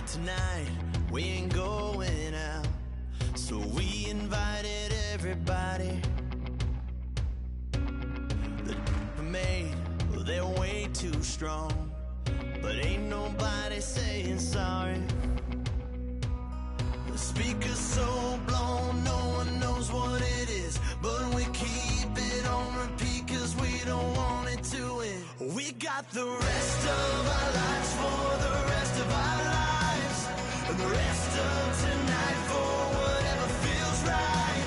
that tonight we ain't going out, so we invited everybody. The made, well, they're way too strong, but ain't nobody saying sorry. The speaker's so blown, no one knows what it is, but we keep it on repeat cause we don't want it to end. We got the rest of our lives for the rest of our lives, and the rest of tonight for whatever feels right.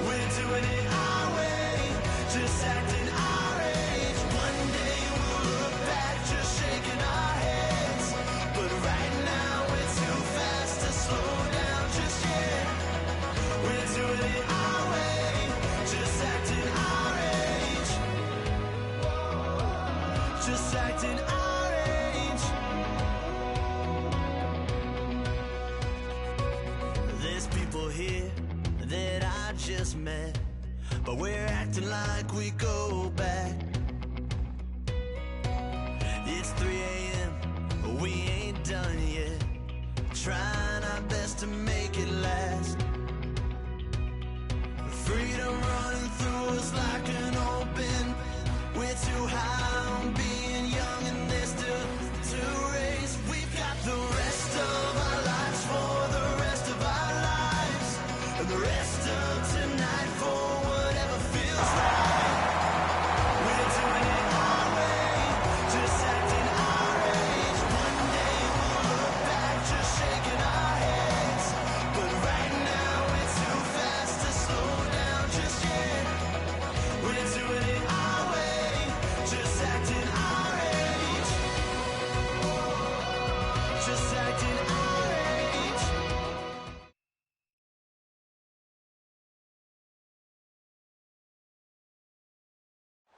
We're doing it our way, just acting our age. One day we'll look back just shaking our heads, but right now we're too fast to slow down just yet. We're doing it our way, just acting our age, just acting our age. There's people here that I just met, but we're acting like we go back. It's 3 a.m., but we ain't done yet, trying our best to make it last. Freedom running through us like an open. We're too high on being young and there's still to race. We've got the rest of our lives for the rest of our lives, and the rest of tonight for whatever feels right. We're doing it our way, just acting our age. One day we'll look back just shaking our heads, but right now we're too fast to slow down just yet. We're doing it our way, just acting our age, just acting our age.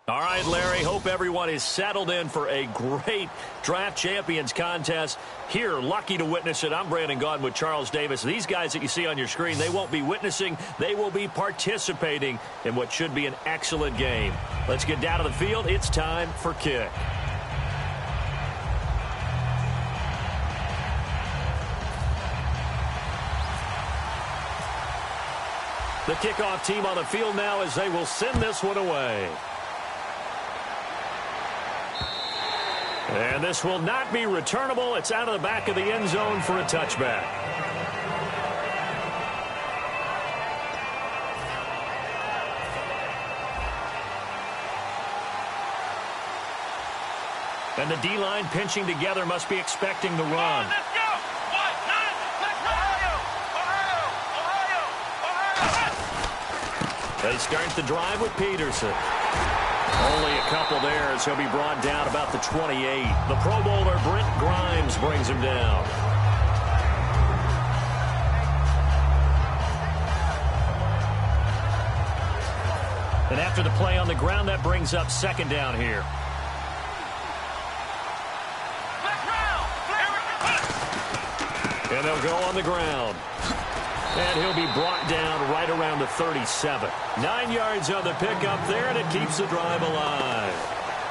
All right, Larry, hope everyone is settled in for a great Draft Champions contest. Here, lucky to witness it. I'm Brandon Gaudin with Charles Davis. These guys that you see on your screen, they won't be witnessing. They will be participating in what should be an excellent game. Let's get down to the field. It's time for kick. The kickoff team on the field now as they will send this one away. And this will not be returnable. It's out of the back of the end zone for a touchback. And the D-line pinching together must be expecting the run. Let's go! They start the drive with Peterson. Only a couple there as he'll be brought down about the 28. The Pro Bowler Brent Grimes brings him down. And after the play on the ground, that brings up second down here. And they'll go on the ground. And he'll be brought down right around the 37. 9 yards on the pickup there, and it keeps the drive alive.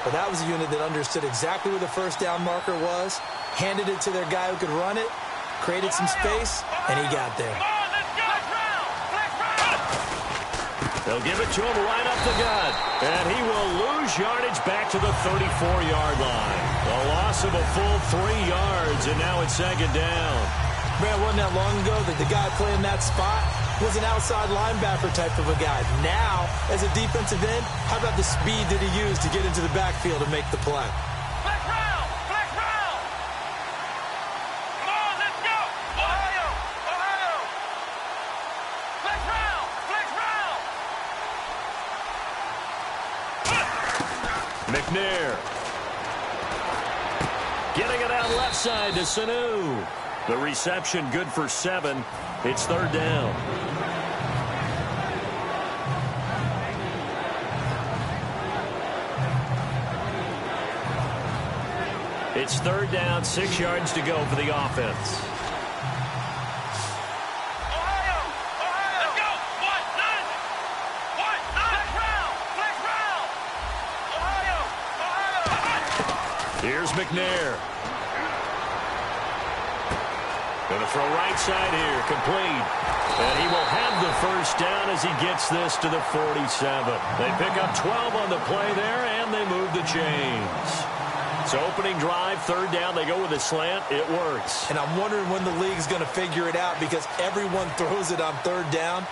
But that was a unit that understood exactly where the first down marker was, handed it to their guy who could run it, created some space, and he got there. They'll give it to him right up the gut. And he will lose yardage back to the 34-yard line. A loss of a full 3 yards, and now it's second down. Man, wasn't that long ago that the guy playing that spot was an outside linebacker type of a guy. Now, as a defensive end, how about the speed that he used to get into the backfield and make the play? Flex round! Flex round! Come on, let's go! Ohio! Ohio! Flex round! Flex round! McNair. Getting it out left side to Sanu. The reception good for 7. It's third down. It's third down, 6 yards to go for the offense. Ohio! Ohio! Let's go! 1-9! 1-9! Flex round! Flex round! Ohio! Ohio! Here's McNair. Going to throw right side here, complete. And he will have the first down as he gets this to the 47. They pick up 12 on the play there, and they move the chains. So opening drive, third down, they go with a slant. It works. And I'm wondering when the league's going to figure it out because everyone throws it on third down.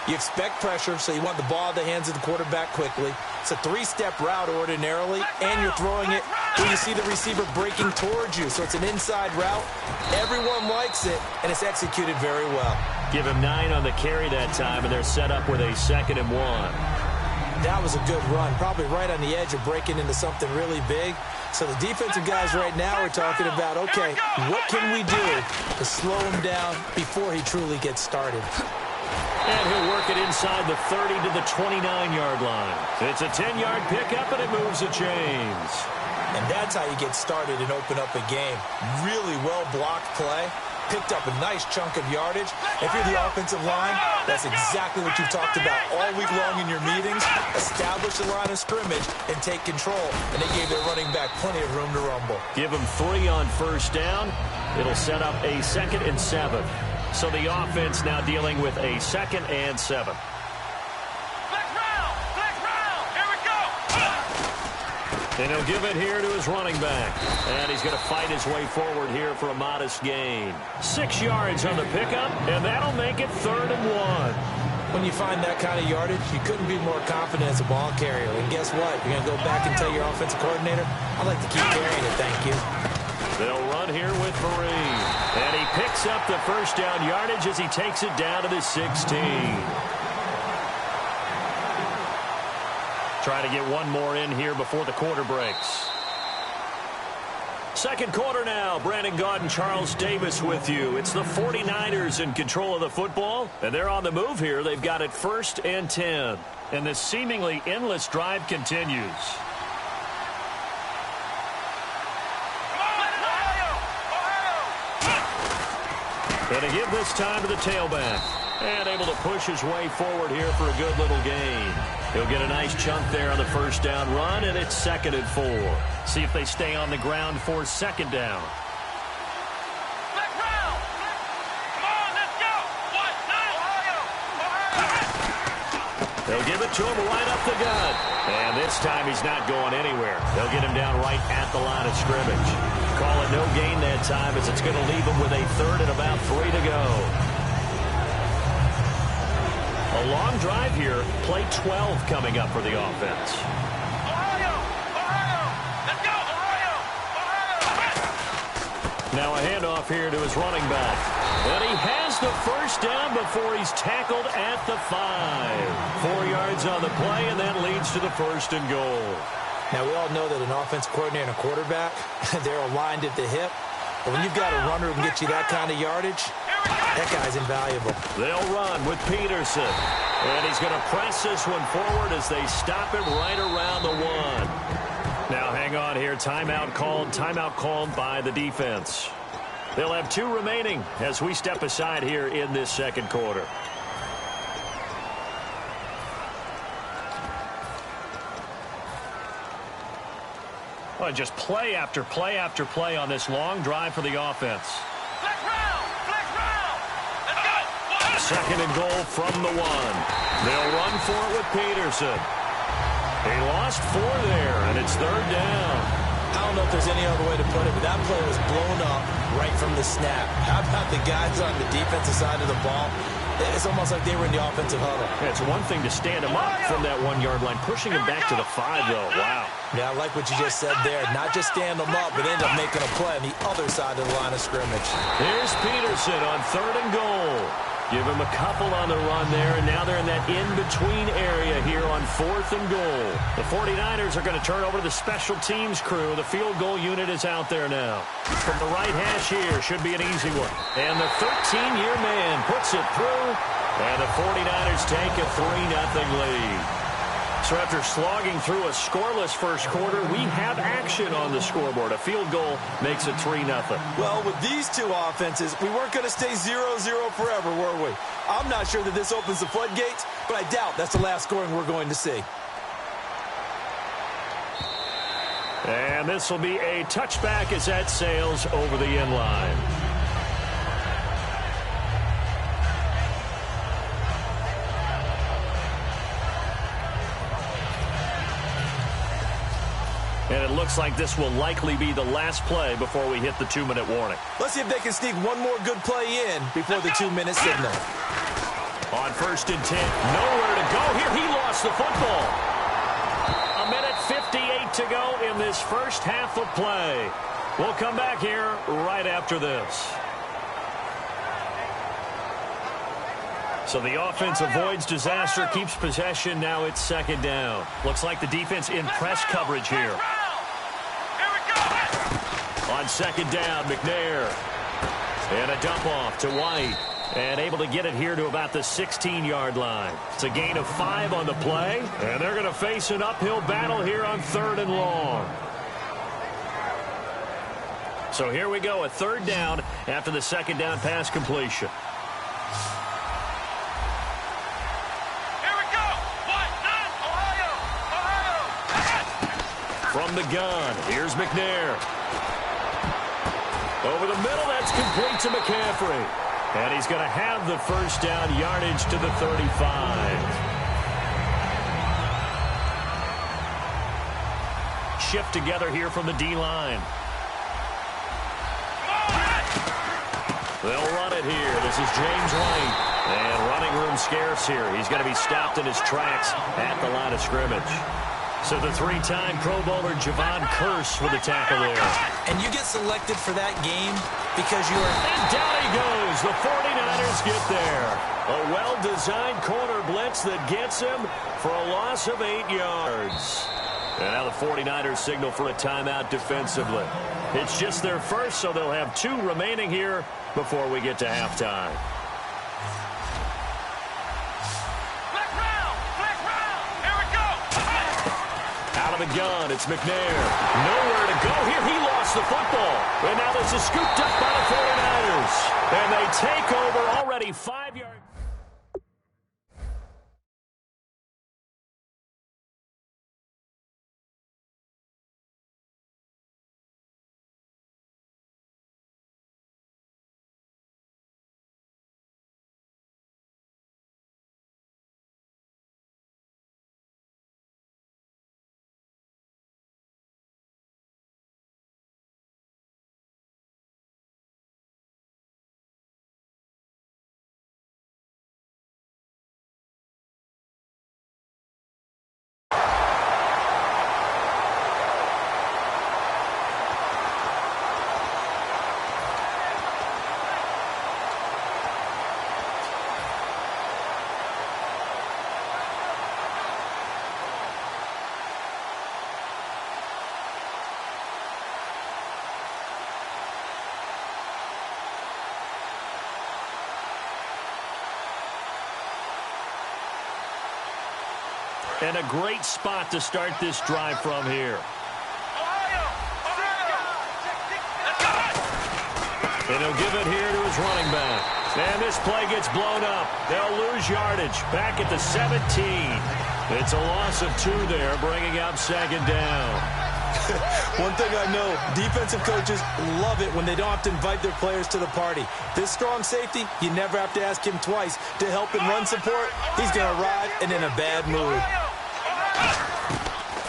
You expect pressure, so you want the ball in the hands of the quarterback quickly. It's a three-step route ordinarily, and you're throwing it when you see the receiver breaking towards you. So it's an inside route. Everyone likes it, and it's executed very well. Give him 9 on the carry that time, and they're set up with a 2nd and 1. That was a good run, probably right on the edge of breaking into something really big. So the defensive guys right now are talking about, okay, what can we do to slow him down before he truly gets started? And he'll work it inside the 30 to the 29-yard line. It's a 10-yard pickup, and it moves the chains. And that's how you get started and open up a game. Really well-blocked play. Picked up a nice chunk of yardage. If you're the offensive line, that's exactly what you've talked about all week long in your meetings. Establish the line of scrimmage and take control. And they gave their running back plenty of room to rumble. Give them 3 on first down. It'll set up a 2nd and 7. So the offense now dealing with a 2nd and 7. Flex round, here we go. And he'll give it here to his running back. And he's going to fight his way forward here for a modest gain. 6 yards on the pickup, and that'll make it 3rd and 1. When you find that kind of yardage, you couldn't be more confident as a ball carrier. And guess what? You're going to go back and tell your offensive coordinator, I'd like to keep carrying it, thank you. They'll run here with Marine. And he picks up the first down yardage as he takes it down to the 16. Try to get one more in here before the quarter breaks. Second quarter now. Brandon Gaud and Charles Davis with you. It's the 49ers in control of the football, and they're on the move here. They've got it 1st and 10. And this seemingly endless drive continues. And to give this time to the tailback. And able to push his way forward here for a good little gain. He'll get a nice chunk there on the first down run, and it's 2nd and 4. See if they stay on the ground for 2nd down. Flex round. Come on, let's go. 1, 2, Ohio. They'll give it to him right up the gut. And this time he's not going anywhere. They'll get him down right at the line of scrimmage. Call it no gain that time as it's going to leave him with a 3rd and about 3 to go. A long drive here. Play 12 coming up for the offense. Ohio. Let's go, Ohio. Now a handoff here to his running back. And he has the first down before he's tackled at the 5. 4 yards on the play, and that leads to the 1st and goal. Now, we all know that an offense coordinator and a quarterback, they're aligned at the hip. But when you've got a runner who can get you that kind of yardage, that guy's invaluable. They'll run with Peterson. And he's going to press this one forward as they stop him right around the 1. Now, hang on here. Timeout called by the defense. They'll have 2 remaining as we step aside here in this second quarter. Well, just play after play after play on this long drive for the offense. Flex round. Let's go. 2nd and goal from the 1. They'll run for it with Peterson. He lost 4 there, and it's 3rd down. I don't know if there's any other way to put it, but that play was blown up right from the snap. How about the guys on the defensive side of the ball? It's almost like they were in the offensive huddle. Yeah, it's one thing to stand him up from that 1-yard line. Pushing him back to the 5, though. Wow. Yeah, I like what you just said there. Not just stand them up, but end up making a play on the other side of the line of scrimmage. Here's Peterson on 3rd and goal. Give him a couple on the run there, and now they're in that in-between area here on 4th and goal. The 49ers are going to turn over to the special teams crew. The field goal unit is out there now. From the right hash here, should be an easy one. And the 13-year man puts it through, and the 49ers take a 3-0 lead. So after slogging through a scoreless first quarter, we have action on the scoreboard. A field goal makes it 3-0. Well, with these two offenses, we weren't going to stay 0-0 forever, were we? I'm not sure that this opens the floodgates, but I doubt that's the last scoring we're going to see. And this will be a touchback as that sails over the end line. And it looks like this will likely be the last play before we hit the 2-minute warning. Let's see if they can sneak one more good play in before the 2-minute signal. On 1st and 10, nowhere to go here. He lost the football. 1:58 to go in this first half of play. We'll come back here right after this. So the offense avoids disaster, keeps possession. Now it's 2nd down. Looks like the defense in press coverage here. On 2nd down, McNair. And a dump off to White. And able to get it here to about the 16-yard line. It's a gain of 5 on the play. And they're going to face an uphill battle here on 3rd and long. So here we go, a 3rd down after the 2nd down pass completion. From the gun, here's McNair. Over the middle, that's complete to McCaffrey. And he's going to have the 1st down, yardage to the 35. Shift together here from the D-line. They'll run it here. This is James White. And running room scarce here. He's going to be stopped in his tracks at the line of scrimmage. So the 3-time Pro Bowler Javon Curse with a tackle there. And you get selected for that game because you are... And down he goes. The 49ers get there. A well-designed corner blitz that gets him for a loss of 8 yards. And now the 49ers signal for a timeout defensively. It's just their first, so they'll have 2 remaining here before we get to halftime. Out of the gun, it's McNair. Nowhere to go here. He lost the football. And now this is scooped up by the 49ers. And they take over already 5 yards. And a great spot to start this drive from here. And he'll give it here to his running back. And this play gets blown up. They'll lose yardage back at the 17. It's a loss of 2 there, bringing up 2nd down. One thing I know, defensive coaches love it when they don't have to invite their players to the party. This strong safety, you never have to ask him twice to help in run support. He's going to arrive and in a bad mood.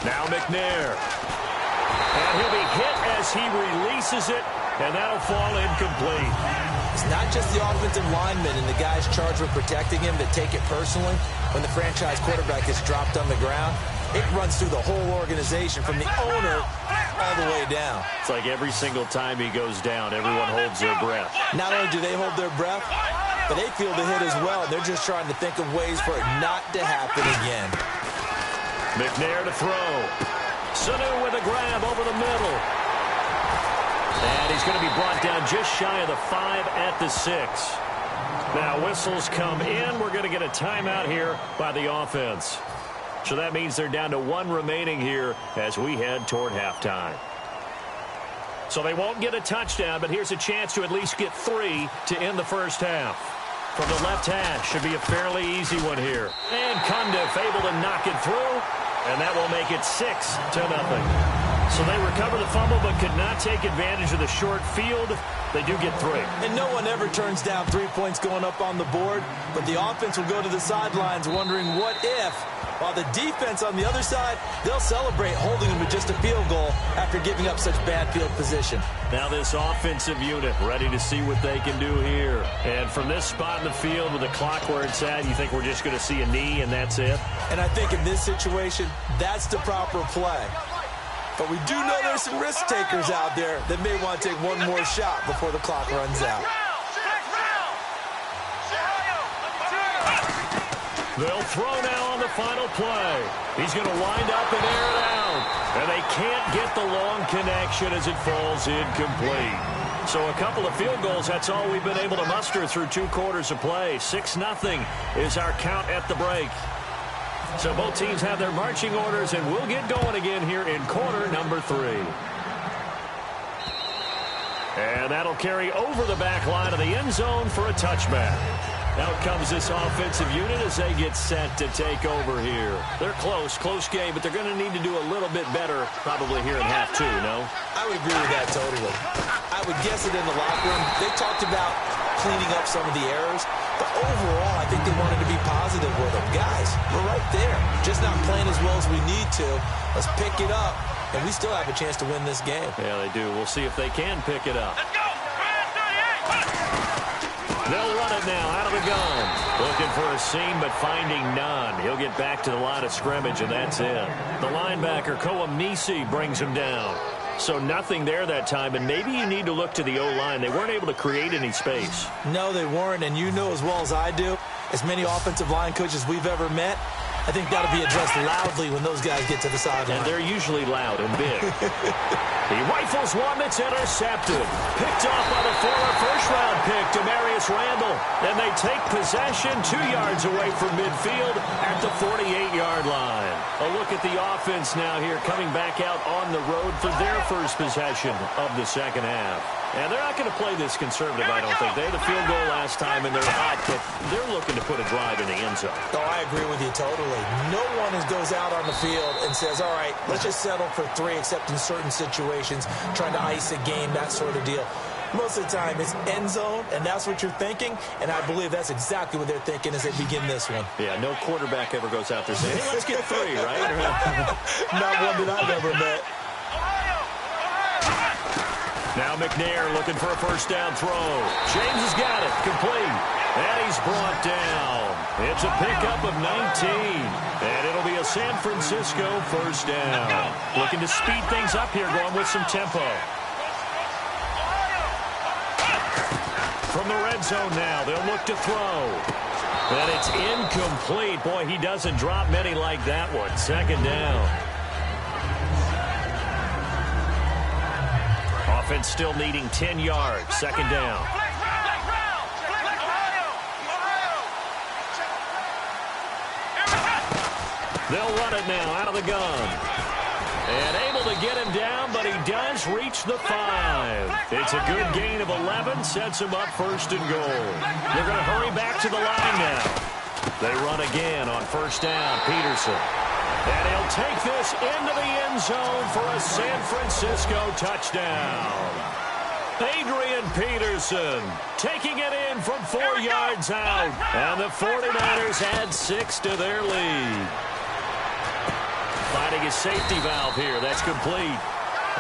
Now McNair. And he'll be hit as he releases it, and that'll fall incomplete. It's not just the offensive linemen and the guys charged with protecting him that take it personally. When the franchise quarterback is dropped on the ground, it runs through the whole organization from the owner all the way down. It's like every single time he goes down, everyone holds their breath. Not only do they hold their breath, but they feel the hit as well. They're just trying to think of ways for it not to happen again. McNair to throw. Sanu with a grab over the middle. And he's going to be brought down just shy of the 5 at the 6. Now whistles come in. We're going to get a timeout here by the offense. So that means they're down to 1 remaining here as we head toward halftime. So they won't get a touchdown, but here's a chance to at least get 3 to end the first half. From the left hash, should be a fairly easy one here. And Cundiff able to knock it through, and that will make it 6-0. So they recover the fumble but could not take advantage of the short field. They do get 3. And no one ever turns down 3 points going up on the board, but the offense will go to the sidelines wondering what if, while the defense on the other side, they'll celebrate holding them to just a field goal after giving up such bad field position. Now this offensive unit ready to see what they can do here. And from this spot in the field with the clock where it's at, you think we're just going to see a knee and that's it? And I think in this situation, that's the proper play. But we do know there's some risk takers out there that may want to take one more shot before the clock runs out. They'll throw now on the final play. He's going to wind up and air it out. And they can't get the long connection as it falls incomplete. So a couple of field goals, that's all we've been able to muster through 2 quarters of play. 6-0 is our count at the break. So both teams have their marching orders, and we'll get going again here in quarter number 3. And that'll carry over the back line of the end zone for a touchback. Out comes this offensive unit as they get set to take over here. They're close game, but they're going to need to do a little bit better probably here in half 2, no? I would agree with that totally. I would guess it in the locker room. They talked about cleaning up some of the errors, but overall, I think they wanted to be positive with them. Guys, we're right there. Just not playing as well as we need to. Let's pick it up, and we still have a chance to win this game. Yeah, they do. We'll see if they can pick it up. Let's go. They'll run it now out of the gun. Looking for a seam, but finding none. He'll get back to the line of scrimmage, and that's it. The linebacker, Koamisi, brings him down. So nothing there that time, and maybe you need to look to the O-line. They weren't able to create any space. No, they weren't, and you know as well as I do, as many offensive line coaches we've ever met, I think that'll be addressed loudly when those guys get to the sideline. And they're usually loud and big. He rifles one that's intercepted. Picked off by the former first-round pick, Demarius Randall. And they take possession 2 yards away from midfield at the 48-yard line. A look at the offense now here, coming back out on the road for their first possession of the second half. And they're not going to play this conservative, I don't think. They had a field goal last time, and they're up, but they're looking to put a drive in the end zone. Oh, I agree with you totally. No one goes out on the field and says, all right, let's just settle for 3, except in certain situations, trying to ice a game, that sort of deal. Most of the time, it's end zone, and that's what you're thinking, and I believe that's exactly what they're thinking as they begin this one. Yeah, no quarterback ever goes out there saying, hey, let's get 3, right? Not one that I've ever met. Now McNair looking for a first down throw. James has got it, complete. And he's brought down. It's a pickup of 19. And it'll be a San Francisco first down. Looking to speed things up here, going with some tempo. From the red zone now, they'll look to throw. And it's incomplete. Boy, he doesn't drop many like that one. Second down. Offense still needing 10 yards. Second down. They'll run it now out of the gun. And able to get him down, but he does reach the 5. It's a good gain of 11. Sets him up first and goal. They're going to hurry back to the line now. They run again on first down. Peterson. And he'll take this into the end zone for a San Francisco touchdown. Adrian Peterson taking it in from 4 yards out. And the 49ers add 6 to their lead. Finding his safety valve here. That's complete.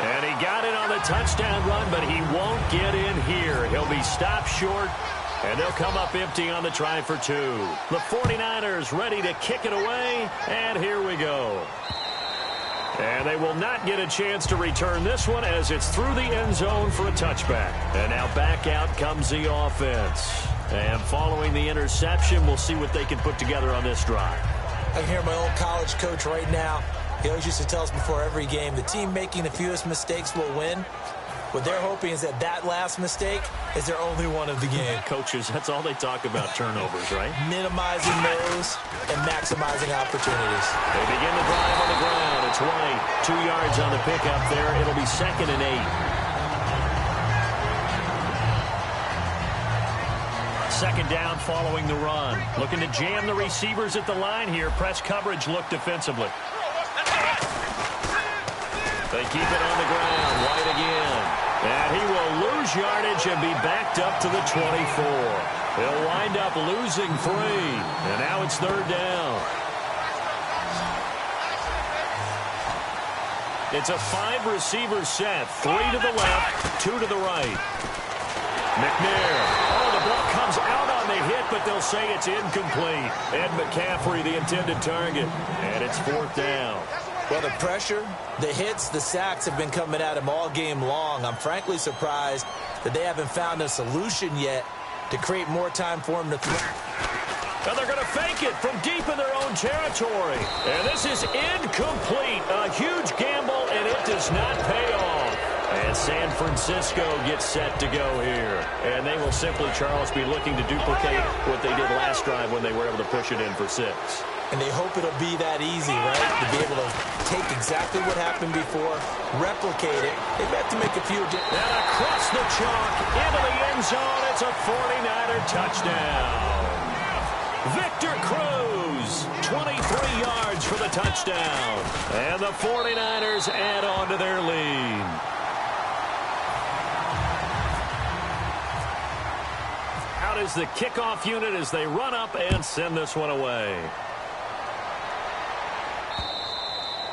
And he got it on the touchdown run, but he won't get in here. He'll be stopped short. And they'll come up empty on the try for 2. The 49ers ready to kick it away. And here we go. And they will not get a chance to return this one as it's through the end zone for a touchback. And now back out comes the offense. And following the interception, we'll see what they can put together on this drive. I can hear my old college coach right now. He always used to tell us before every game, the team making the fewest mistakes will win. What they're hoping is that that last mistake is their only one of the game. Coaches, that's all they talk about, turnovers, right? Minimizing those and maximizing opportunities. They begin the drive on the ground. It's White. 2 yards on the pickup there. It'll be 2nd and 8. Second down following the run. Looking to jam the receivers at the line here. Press coverage look defensively. They keep it on the ground. White again. And he will lose yardage and be backed up to the 24. He'll wind up losing 3. And now it's 3rd down. It's a 5-receiver set. 3 to the left, 2 to the right. McNair. Oh, the ball comes out on the hit, but they'll say it's incomplete. Ed McCaffrey, the intended target. And it's 4th down. Well, the pressure, the hits, the sacks have been coming at him all game long. I'm frankly surprised that they haven't found a solution yet to create more time for him to throw. And they're going to fake it from deep in their own territory. And this is incomplete. A huge gamble, and it does not pay off. And San Francisco gets set to go here. And they will simply, Charles, be looking to duplicate what they did last drive when they were able to push it in for 6. And they hope it'll be that easy, right? To be able to take exactly what happened before, replicate it. They have to make a few. And across the chalk, into the end zone, it's a 49er touchdown. Victor Cruz, 23 yards for the touchdown. And the 49ers add on to their lead. Out is the kickoff unit as they run up and send this one away.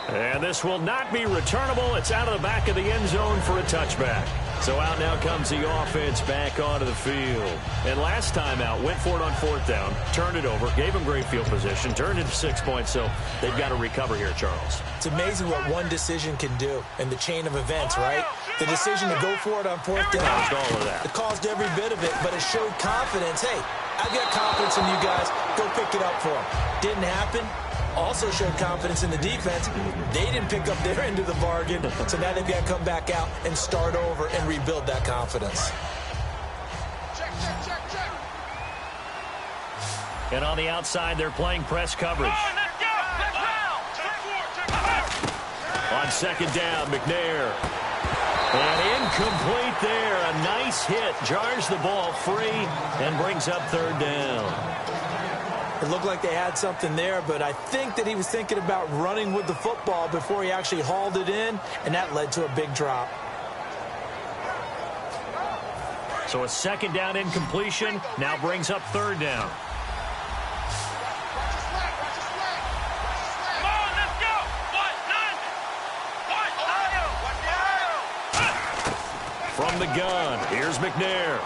And this will not be returnable. It's out of the back of the end zone for a touchback. So out now comes the offense back onto the field. And last time out, went for it on 4th down, turned it over, gave them great field position, turned into 6 points. So they've got to recover here, Charles. It's amazing what one decision can do in the chain of events, right? The decision to go for it on 4th down. Caused all of that. It caused every bit of it, but it showed confidence. Hey, I've got confidence in you guys. Go pick it up for them. Didn't happen. Also showed confidence in the defense. They didn't pick up their end of the bargain, so now they've got to come back out and start over and rebuild that confidence. And on the outside, they're playing press coverage. On 2nd down, McNair. And incomplete there. A nice hit. Jars the ball free and brings up 3rd down. It looked like they had something there, but I think that he was thinking about running with the football before he actually hauled it in, and that led to a big drop. So a 2nd down incompletion now brings up 3rd down. Come on, let's go. Ohio. From the gun, here's McNair.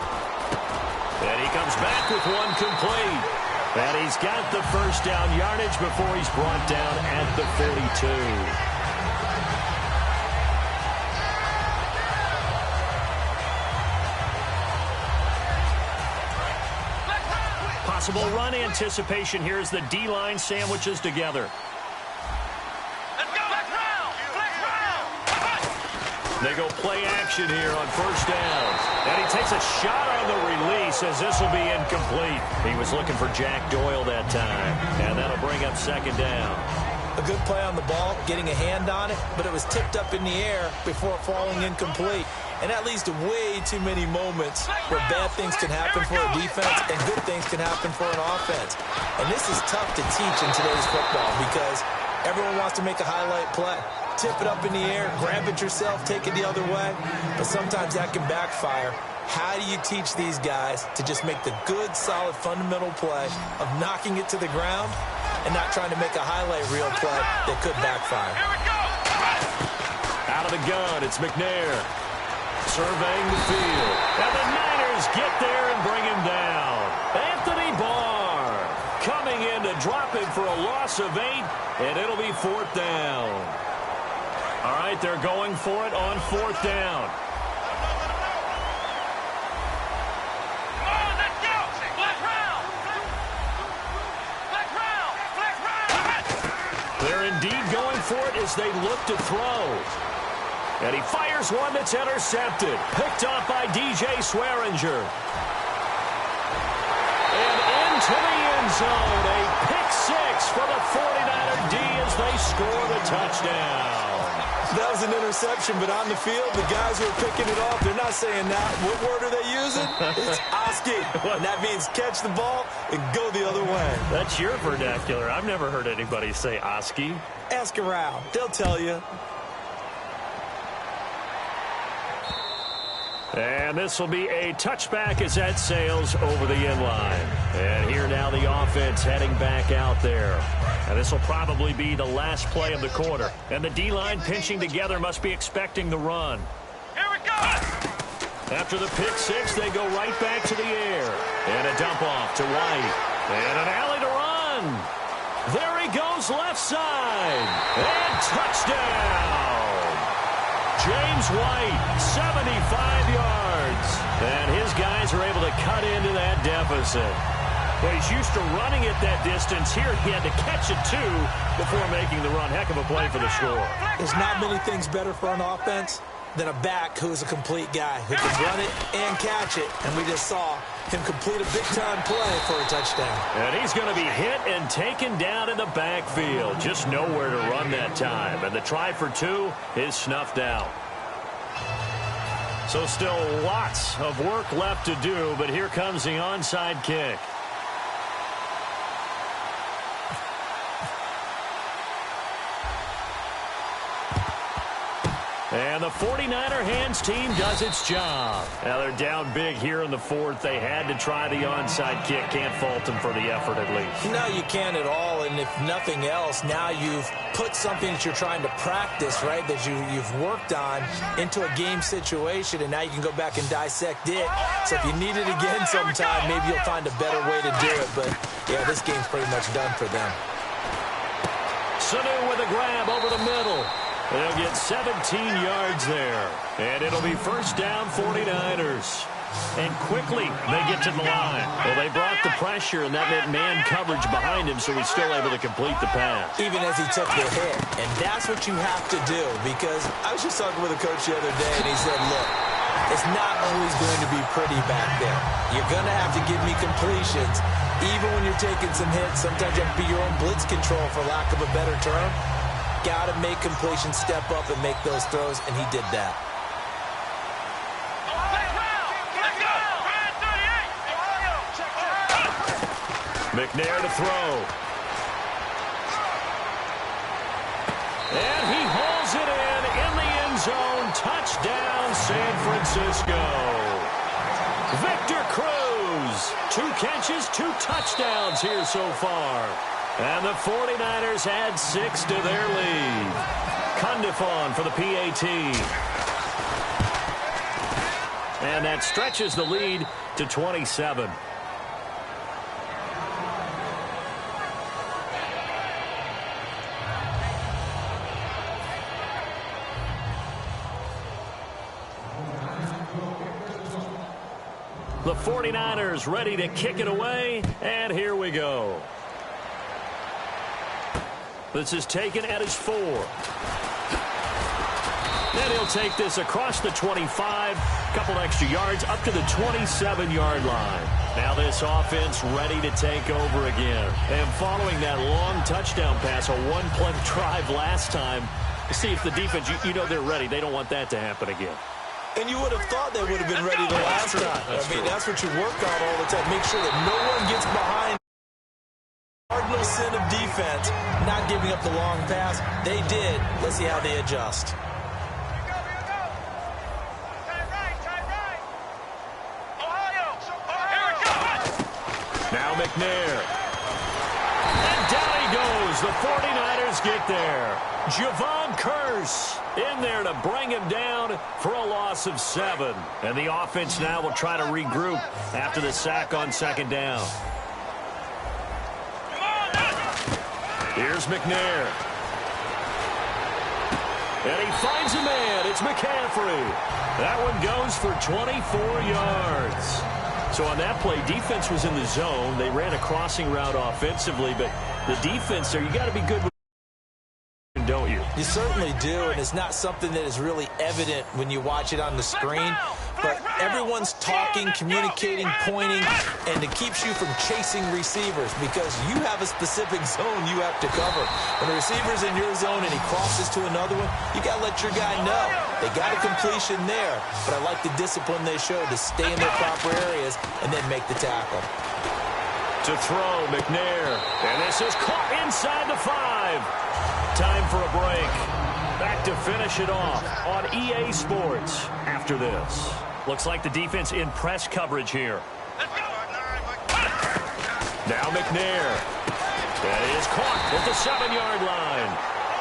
And he comes back with one complete. And he's got the 1st down yardage before he's brought down at the 42. Possible run anticipation here as the D-line sandwiches together. Let's go. Flex round. They go play action here on 1st down. And he takes a shot on the release as this will be incomplete. He was looking for Jack Doyle that time. And that'll bring up 2nd down. A good play on the ball, getting a hand on it, but it was tipped up in the air before falling incomplete. And that leads to way too many moments where bad things can happen for a defense and good things can happen for an offense. And this is tough to teach in today's football because everyone wants to make a highlight play. Tip it up in the air, grab it yourself, take it the other way. But sometimes that can backfire. How do you teach these guys to just make the good, solid, fundamental play of knocking it to the ground and not trying to make a highlight reel play that could backfire? Here we go. Out of the gun, it's McNair. Surveying the field. And the Niners get there and bring him down. Anthony Barr coming in to drop him for a loss of 8, and it'll be 4th down. All right, they're going for it on 4th down. Come on, let's go. Flex round. They're indeed going for it as they look to throw. And he fires one that's intercepted. Picked off by DJ Swearinger. And into the end zone. A pick 6 for the 49er D as they score the touchdown. That was an interception, but on the field, the guys who are picking it off, they're not saying that. What word are they using? It's Oski. And that means catch the ball and go the other way. That's your vernacular. I've never heard anybody say Oski. Ask around. They'll tell you. And this will be a touchback as that sails over the inline. And here now the offense heading back out there. And this will probably be the last play of the quarter. And the D-line pinching together must be expecting the run. Here we go! After the pick six, they go right back to the air. And a dump off to White. And an alley to run. There he goes left side. And touchdown! James White, 75 yards. And his guys are able to cut into that deficit. Well, he's used to running it that distance. Here he had to catch it, too, before making the run. Heck of a play for the score. There's not many things better for an offense than a back who's a complete guy who can run it and catch it. And we just saw him complete a big-time play for a touchdown. And he's going to be hit and taken down in the backfield. Just nowhere to run that time. And the try for two is snuffed out. So still lots of work left to do, but here comes the onside kick. And the 49er hands team does its job. Now they're down big here in the fourth. They had to try the onside kick. Can't fault them for the effort at least. No, you can't at all. And if nothing else, now you've put something that you're trying to practice, right, that you've worked on into a game situation, and now you can go back and dissect it. So if you need it again sometime, maybe you'll find a better way to do it. But, yeah, this game's pretty much done for them. Sanu with a grab over the middle. They'll get 17 yards there. And it'll be first down 49ers. And quickly they get to the line. Well, they brought the pressure, and that meant man coverage behind him, so he's still able to complete the pass. Even as he took the hit. And that's what you have to do, because I was just talking with a coach the other day, and he said, look, it's not always going to be pretty back there. You're going to have to give me completions. Even when you're taking some hits, sometimes you have to be your own blitz control, for lack of a better term. Got to make completions, step up, and make those throws, and he did that. McNair to throw. And he hauls it in the end zone. Touchdown, San Francisco. Victor Cruz. 2 catches, 2 touchdowns here so far. And the 49ers add 6 to their lead. Condifon for the PAT. And that stretches the lead to 27. The 49ers ready to kick it away, and here we go. This is taken at his 4. Then he'll take this across the 25, couple extra yards, up to the 27-yard line. Now this offense ready to take over again. And following that long touchdown pass, a one-play drive last time, see if the defense, you know they're ready. They don't want that to happen again. And you would have thought they would have been ready the last time. That's what you work on all the time. Make sure that no one gets behind. Cardinal sin of defense, not giving up the long pass. They did. Let's see how they adjust. Now McNair. And down he goes. The 49ers get there. Javon Curse in there to bring him down for a loss of 7. And the offense now will try to regroup after the sack on second down. Here's McNair. And he finds a man. It's McCaffrey. That one goes for 24 yards. So on that play, defense was in the zone. They ran a crossing route offensively, but the defense there, you got to be good with it, don't you? You certainly do, and it's not something that is really evident when you watch it on the screen. But everyone's talking, communicating, pointing, and it keeps you from chasing receivers because you have a specific zone you have to cover. When the receiver's in your zone and he crosses to another one, you got to let your guy know. They got a completion there, but I like the discipline they showed to stay in their proper areas and then make the tackle. To throw, McNair. And this is caught inside the 5. Time for a break. Back to finish it off on EA Sports after this. Looks like the defense in press coverage here. Let's go. Now McNair. That is caught at the 7-yard line.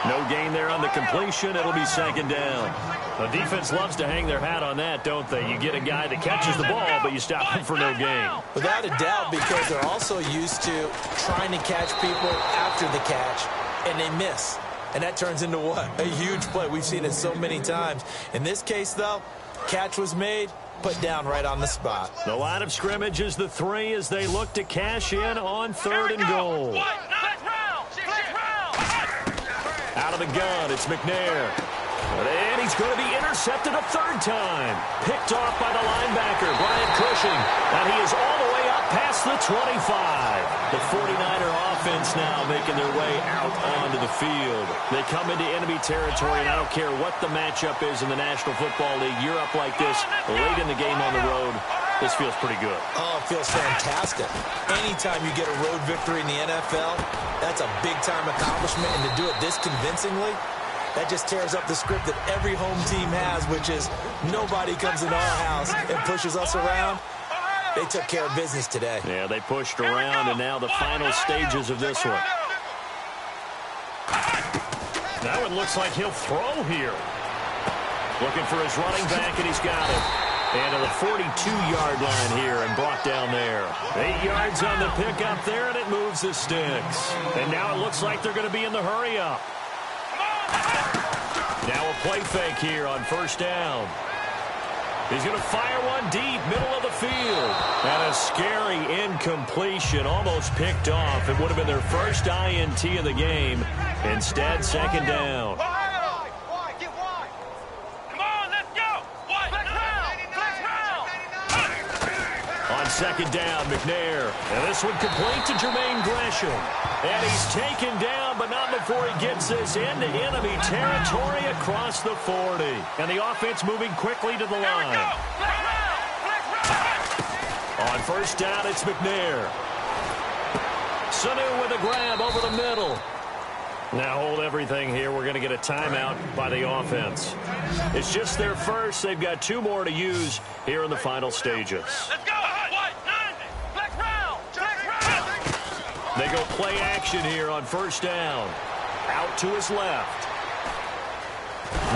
No gain there on the completion. It'll be second down. The defense loves to hang their hat on that, don't they? You get a guy that catches the ball, but you stop him for no gain. Without a doubt, because they're also used to trying to catch people after the catch, and they miss. And that turns into what? A huge play. We've seen it so many times. In this case, though, catch was made, put down right on the spot. The line of scrimmage is the 3 as they look to cash in on 3rd and goal. Out of the gun, it's McNair. And he's going to be intercepted a 3rd time. Picked off by the linebacker, Brian Cushing. And he is all the way up past the 25. The 49er offense now making their way out onto the field. They come into enemy territory, and I don't care what the matchup is in the National Football League. You're up like this late in the game on the road. This feels pretty good. Oh, it feels fantastic. Anytime you get a road victory in the NFL, that's a big-time accomplishment. And to do it this convincingly, that just tears up the script that every home team has, which is nobody comes into our house and pushes us around. They took care of business today. Yeah, they pushed around, and now the final stages of this one. Now it looks like he'll throw here. Looking for his running back, and he's got it. And to the 42-yard line here and brought down there. 8 yards on the pickup there, and it moves the sticks. And now it looks like they're going to be in the hurry-up. Now a play fake here on 1st down. He's going to fire one deep, middle of the field. And a scary incompletion, almost picked off. It would have been their first INT of the game. Instead, 2nd down. On 2nd down, McNair. And this one complete to Jermaine Gresham. And he's taken down, but not before he gets this into enemy territory across the 40. And the offense moving quickly to the line. On 1st down, it's McNair. Sanu with a grab over the middle. Now hold everything here. We're going to get a timeout by the offense. It's just their first. They've got 2 more to use here in the final stages. Let's go. They go play action here on 1st down. Out to his left.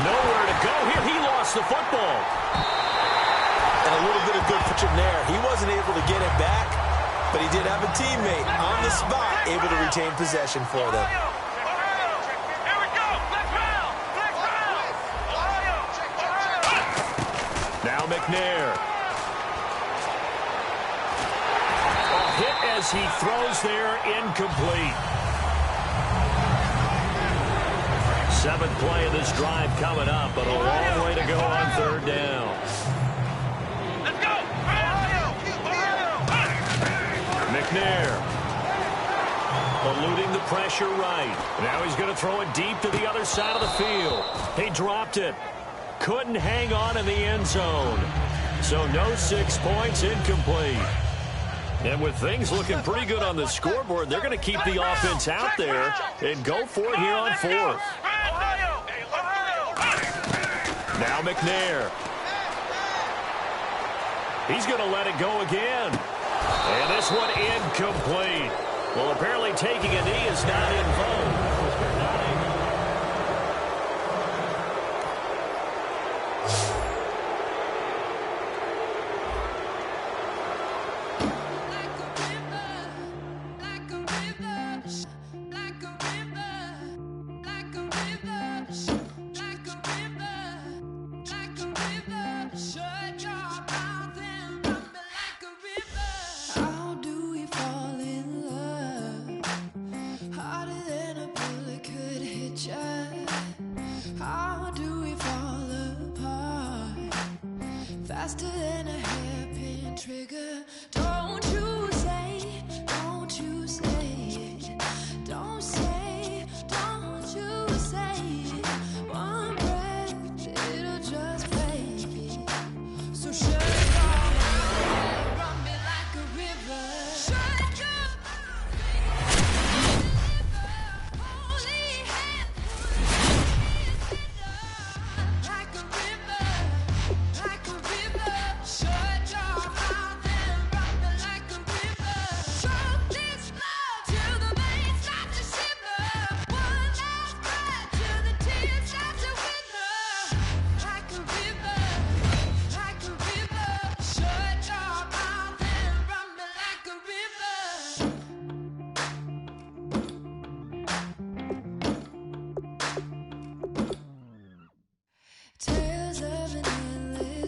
Nowhere to go here. He lost the football. And a little bit of good fortune there. He wasn't able to get it back, but he did have a teammate on the spot able to retain possession for them. Now McNair. Hit as he throws there, incomplete. 7th play of this drive coming up, but a long way to go on 3rd down. Let's go. McNair eluding the pressure right. Now he's going to throw it deep to the other side of the field. He dropped it. Couldn't hang on in the end zone. So no 6 points, incomplete. And with things looking pretty good on the scoreboard, they're going to keep the offense out there and go for it here on 4th. Now McNair. He's going to let it go again. And this one incomplete. Well, apparently taking a knee is not in vogue. Faster than a hairpin trigger. Don't you say, don't you say it. Don't say, don't you say it. One breath, it'll just fade. So shut it all down, run me like a river. Shut it down, holy hand, like a river, like a river.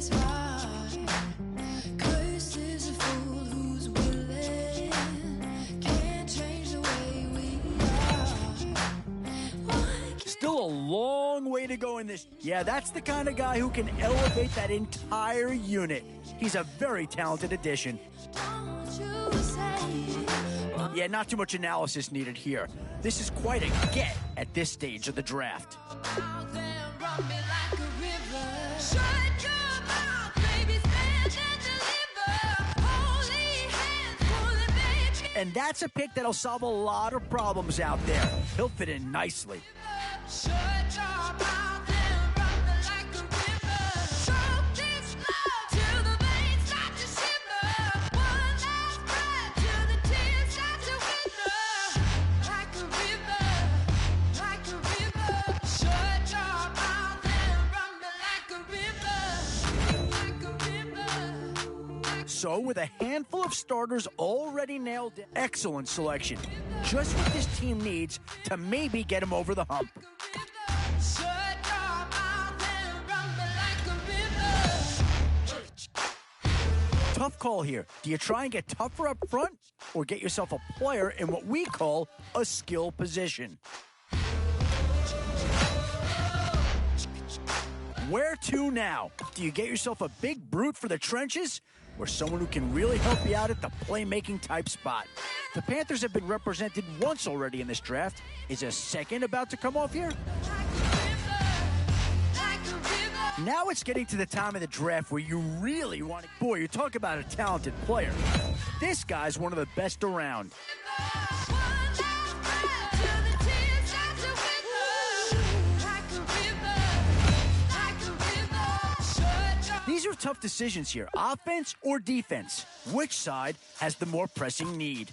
is right. Cursed is a fool who's willing. Can't change the way we are. Still a long way to go in this. Yeah, that's the kind of guy who can elevate that entire unit. He's a very talented addition. Yeah, not too much analysis needed here. This is quite a get at this stage of the draft. And that's a pick that'll solve a lot of problems out there. He'll fit in nicely. So, with a handful of starters already nailed down, excellent selection. Just what this team needs to maybe get him over the hump. Tough call here. Do you try and get tougher up front or get yourself a player in what we call a skill position? Where to now? Do you get yourself a big brute for the trenches or someone who can really help you out at the playmaking type spot? The Panthers have been represented once already in this draft. Is a second about to come off here? Now it's getting to the time of the draft where you really want to... Boy, you talk about a talented player. This guy's one of the best around. These are tough decisions here. Offense or defense? Which side has the more pressing need?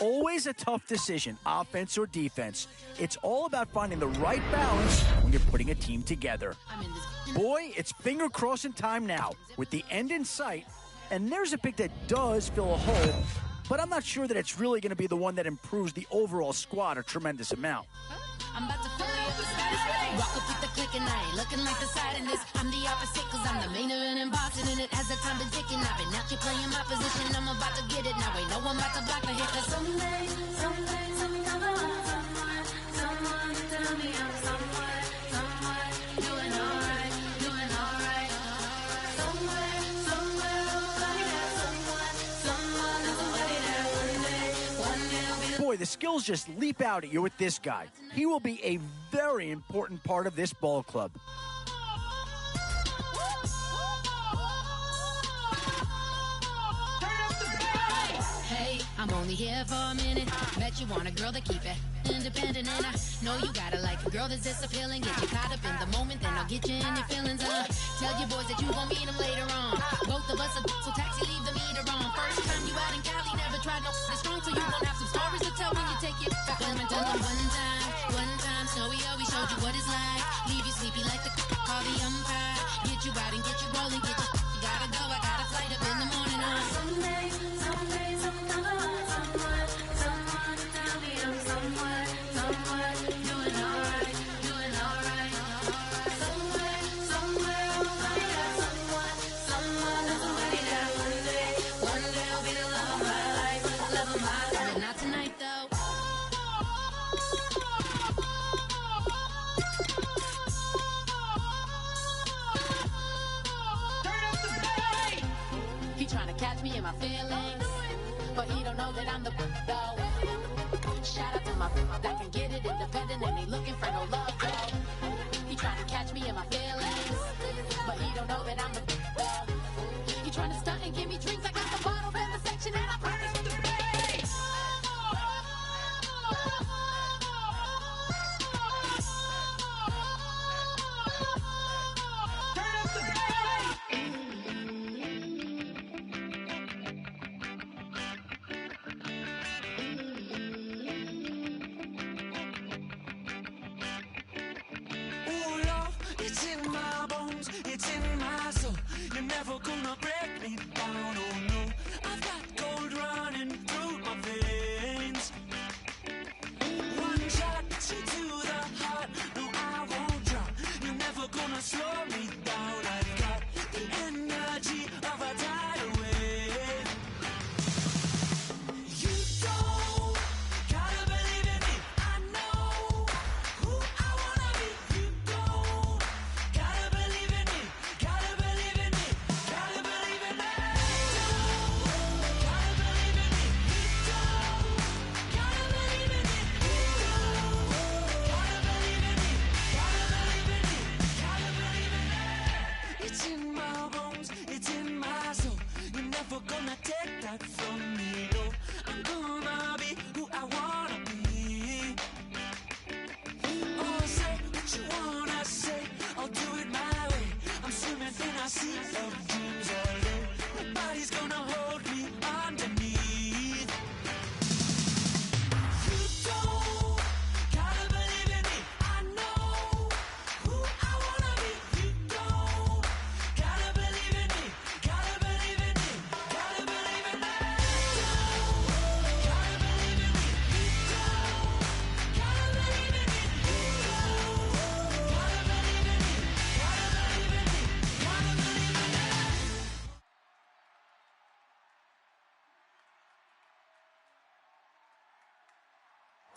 Always a tough decision, offense or defense. It's all about finding the right balance when you're putting a team together. Boy, it's finger crossing time now, with the end in sight. And there's a pick that does fill a hole, but I'm not sure that it's really going to be the one that improves the overall squad a tremendous amount. I'm about to fill you up with status. Walk up with the click and I ain't looking like the side in this. I'm the opposite cause I'm the main event and bossing in it. As the time been ticking, I've been out here playing my position. I'm about to get it now. Ain't no one about to block the hit. Cause someday, something comes along. Someone tell me I'm someone doing alright, doing alright. Somewhere, somebody has someone that's somebody that one day will be. Boy, the skills just leap out at you with this guy. He will be a very important part of this ball club. Hey, I'm only here for a minute. Bet you want a girl to keep it independent, and I know you gotta like a girl that's this appealing. Get you caught up in the moment, then I'll get you in your feelings. Tell your boys that you gon' meet them later on. Both of us are so taxi, leave the meter on. First time you out in Cali, never tried no strong, so you gon' have some stories to tell when you take it back. Let me tell them one time, Snowy always showed you what it's like. Leave you sleepy like the call the umpire. Get you out and get you rolling, get you gotta go. I got a flight up in the morning. Someday, something comes along. Someone tell me I'm someone doing alright, doing alright. Somewhere, somebody got someone that's somebody that one day will be the love of my life, love of my life. But not tonight though. He tryna catch me in my feelings, but he don't know that I'm the though. Shout out to my that can get it independent and ain't looking for no love though. He tryna catch me in my feelings, but he don't know that I'm the though. He tryna stunt and give me drinks. I got the bottle in the section and I promise to pay.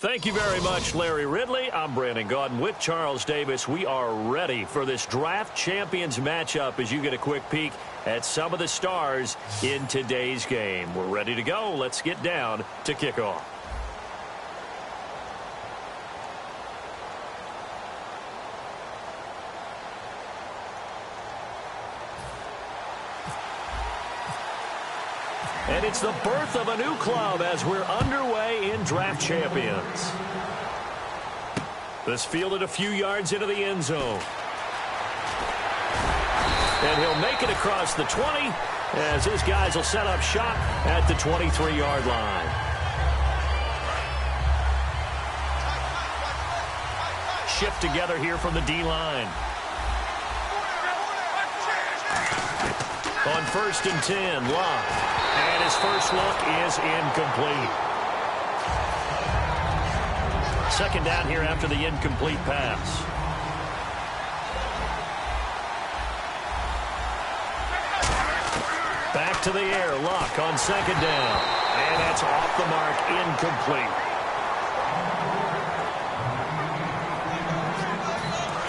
Thank you very much, Larry Ridley. I'm Brandon Gaudin with Charles Davis. We are ready for this draft champions matchup as you get a quick peek at some of the stars in today's game. We're ready to go. Let's get down to kickoff. And it's the birth of a new club as we're underway in Draft Champions. This fielded a few yards into the end zone. And he'll make it across the 20 as his guys will set up shop at the 23-yard line. Shift together here from the D-line. On 1st and 10, Locke. And his first look is incomplete. Second down here after the incomplete pass. Back to the air, Locke on 2nd down. And that's off the mark, incomplete.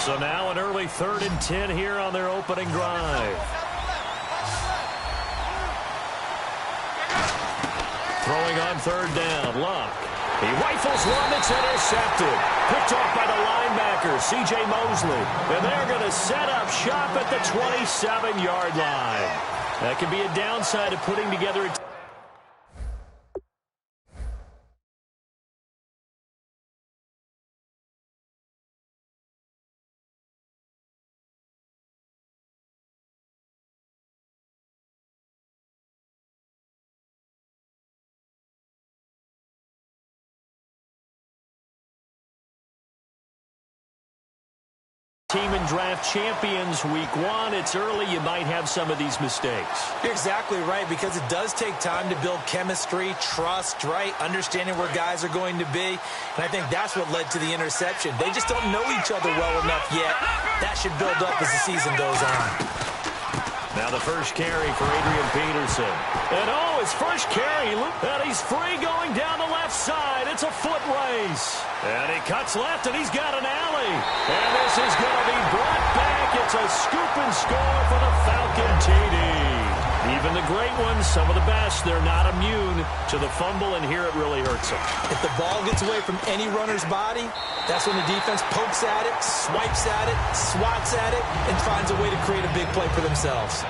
So now an early 3rd and 10 here on their opening drive. Throwing on 3rd down, Locke. He rifles one that's intercepted. Picked off by the linebacker, C.J. Mosley. And they're going to set up shop at the 27-yard line. That could be a downside of putting together a team in Draft Champions Week 1. It's early. You might have some of these mistakes. You're exactly right, because it does take time to build chemistry, trust, right? Understanding where guys are going to be. And I think that's what led to the interception. They just don't know each other well enough yet. That should build up as the season goes on. Now the first carry for Adrian Peterson. And his first carry. And he's free going down the left side. It's a foot race. And he cuts left, and he's got an alley. And this is going to be brought back. It's a scoop and score for the Falcon TD. Even the great ones, some of the best, they're not immune to the fumble, and here it really hurts them. If the ball gets away from any runner's body, that's when the defense pokes at it, swipes at it, swats at it, and finds a way to create a big play for themselves.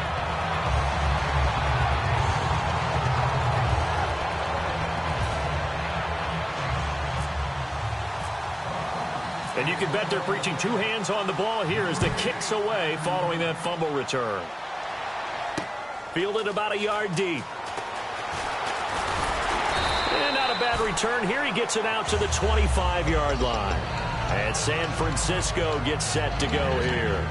And you can bet they're preaching two hands on the ball here as the kick's away following that fumble return. Fielded about a yard deep. And not a bad return here. He gets it out to the 25-yard line. And San Francisco gets set to go here.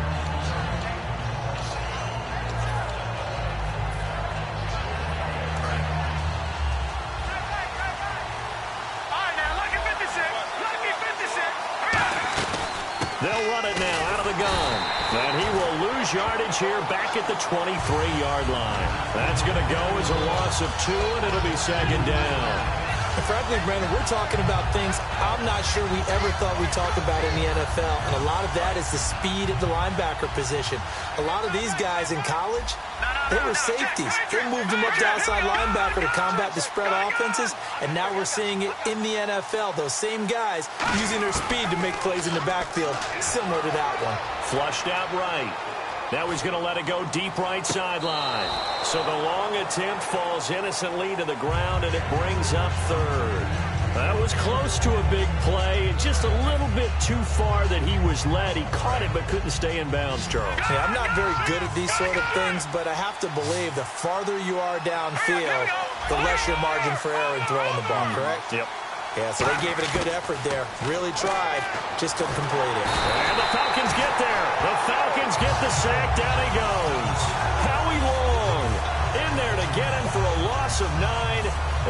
They'll run it now out of the gun. And he will lose yardage here back at the 23-yard line. That's going to go as a loss of 2, and it'll be 2nd down. And frankly, Brandon, we're talking about things I'm not sure we ever thought we'd talk about in the NFL. And a lot of that is the speed at the linebacker position. A lot of these guys in college, they were safeties. They moved them up to outside linebacker to combat the spread offenses. And now we're seeing it in the NFL. Those same guys using their speed to make plays in the backfield, similar to that one. Flushed out right. Now he's going to let it go deep right sideline. So the long attempt falls innocently to the ground, and it brings up 3rd. That was close to a big play. Just a little bit too far that he was led. He caught it but couldn't stay in bounds, Charles. Yeah, I'm not very good at these sort of things, but I have to believe the farther you are downfield, the less your margin for error in throwing the ball, correct? Yep. Yeah, so they gave it a good effort there. Really tried, just couldn't complete it. And the Falcons get there. The Falcons get the sack. Down he goes. Howie Long in there to get him for a loss of 9,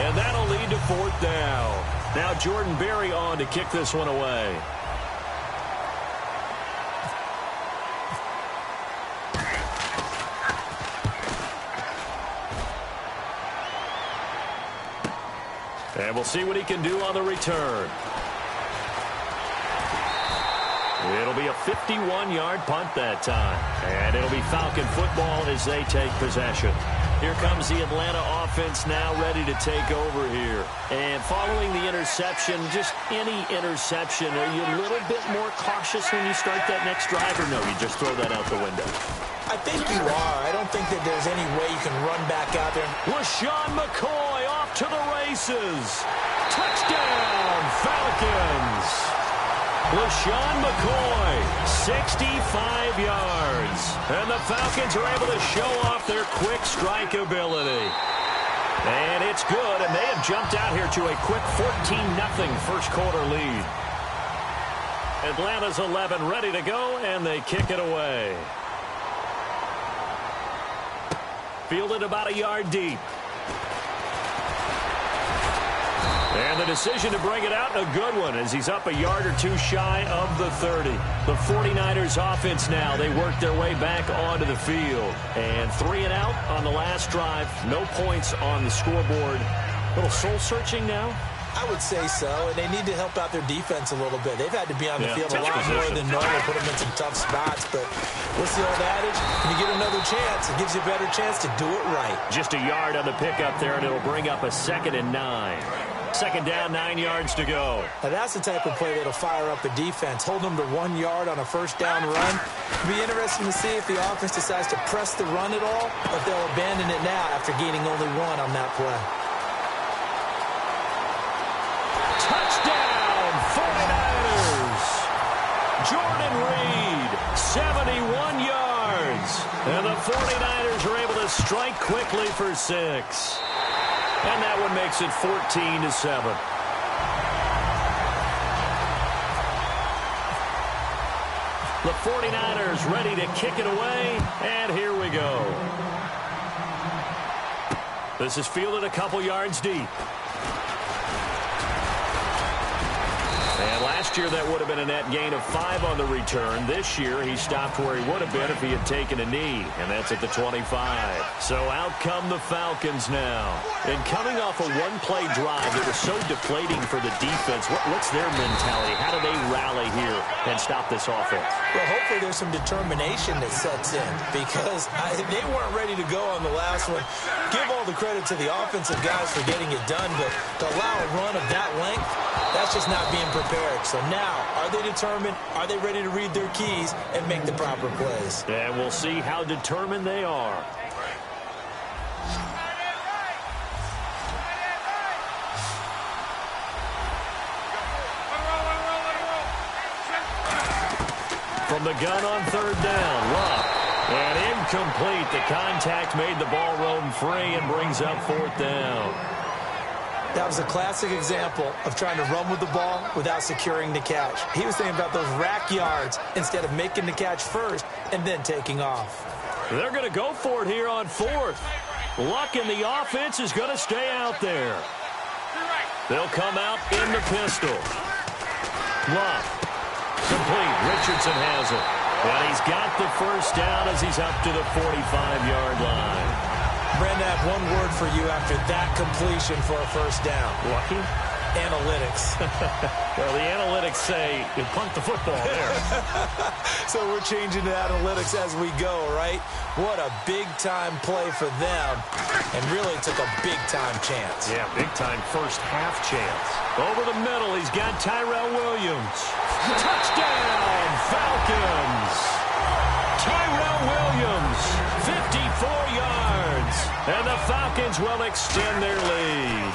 and that'll lead to 4th down. Now Jordan Berry on to kick this one away. And we'll see what he can do on the return. It'll be a 51-yard punt that time. And it'll be Falcon football as they take possession. Here comes the Atlanta offense now ready to take over here. And following the interception, just any interception, are you a little bit more cautious when you start that next drive, or no, you just throw that out the window? I think you are. I don't think that there's any way you can run back out there. LaShawn McCoy off to the races. Touchdown, Falcons. LaShawn McCoy, 65 yards. And the Falcons are able to show off their quick strike ability. And it's good, and they have jumped out here to a quick 14-0 first quarter lead. Atlanta's 11 ready to go, and they kick it away. Fielded about a yard deep. And the decision to bring it out, a good one, as he's up a yard or two shy of the 30. The 49ers offense now, they work their way back onto the field. And 3 and out on the last drive. No points on the scoreboard. A little soul-searching now? I would say so, and they need to help out their defense a little bit. They've had to be on the field a lot more than normal, put them in some tough spots. But what's the old adage? When you get another chance, it gives you a better chance to do it right. Just a yard on the pickup there, and it'll bring up a 2nd and 9. Second down, 9 yards to go. Now that's the type of play that'll fire up the defense. Hold them to 1 yard on a first down run. It'll be interesting to see if the offense decides to press the run at all, or if they'll abandon it now after gaining only 1 on that play. Touchdown, 49ers! Jordan Reed, 71 yards. And the 49ers are able to strike quickly for 6. And that one makes it 14-7. The 49ers ready to kick it away, and here we go. This is fielded a couple yards deep. And last year that would have been a net gain of 5 on the return. This year he stopped where he would have been if he had taken a knee, and that's at the 25. So out come the Falcons now. And coming off a one-play drive that was so deflating for the defense, what's their mentality? How do they rally here and stop this offense? Well, hopefully there's some determination that sets in, because they weren't ready to go on the last one. Give all the credit to the offensive guys for getting it done, but to allow a run of that length, that's just not being prepared. So now, are they determined? Are they ready to read their keys and make the proper plays? And we'll see how determined they are. From the gun on third down, Love. And incomplete. The contact made the ball roam free and brings up 4th down. That was a classic example of trying to run with the ball without securing the catch. He was thinking about those rack yards instead of making the catch first and then taking off. They're going to go for it here on 4th. Luck in the offense is going to stay out there. They'll come out in the pistol. Luck. Complete. Richardson has it. And he's got the first down as he's up to the 45-yard line. Brandon, I have one word for you after that completion for a first down. Lucky? Analytics. Well, the analytics say you punt the football there. So we're changing to analytics as we go, right? What a big-time play for them, and really took a big-time chance. Yeah, big-time first half chance. Over the middle, he's got Tyrell Williams. Touchdown, Falcons! Tyrell Williams, 54 yards, and the Falcons will extend their lead.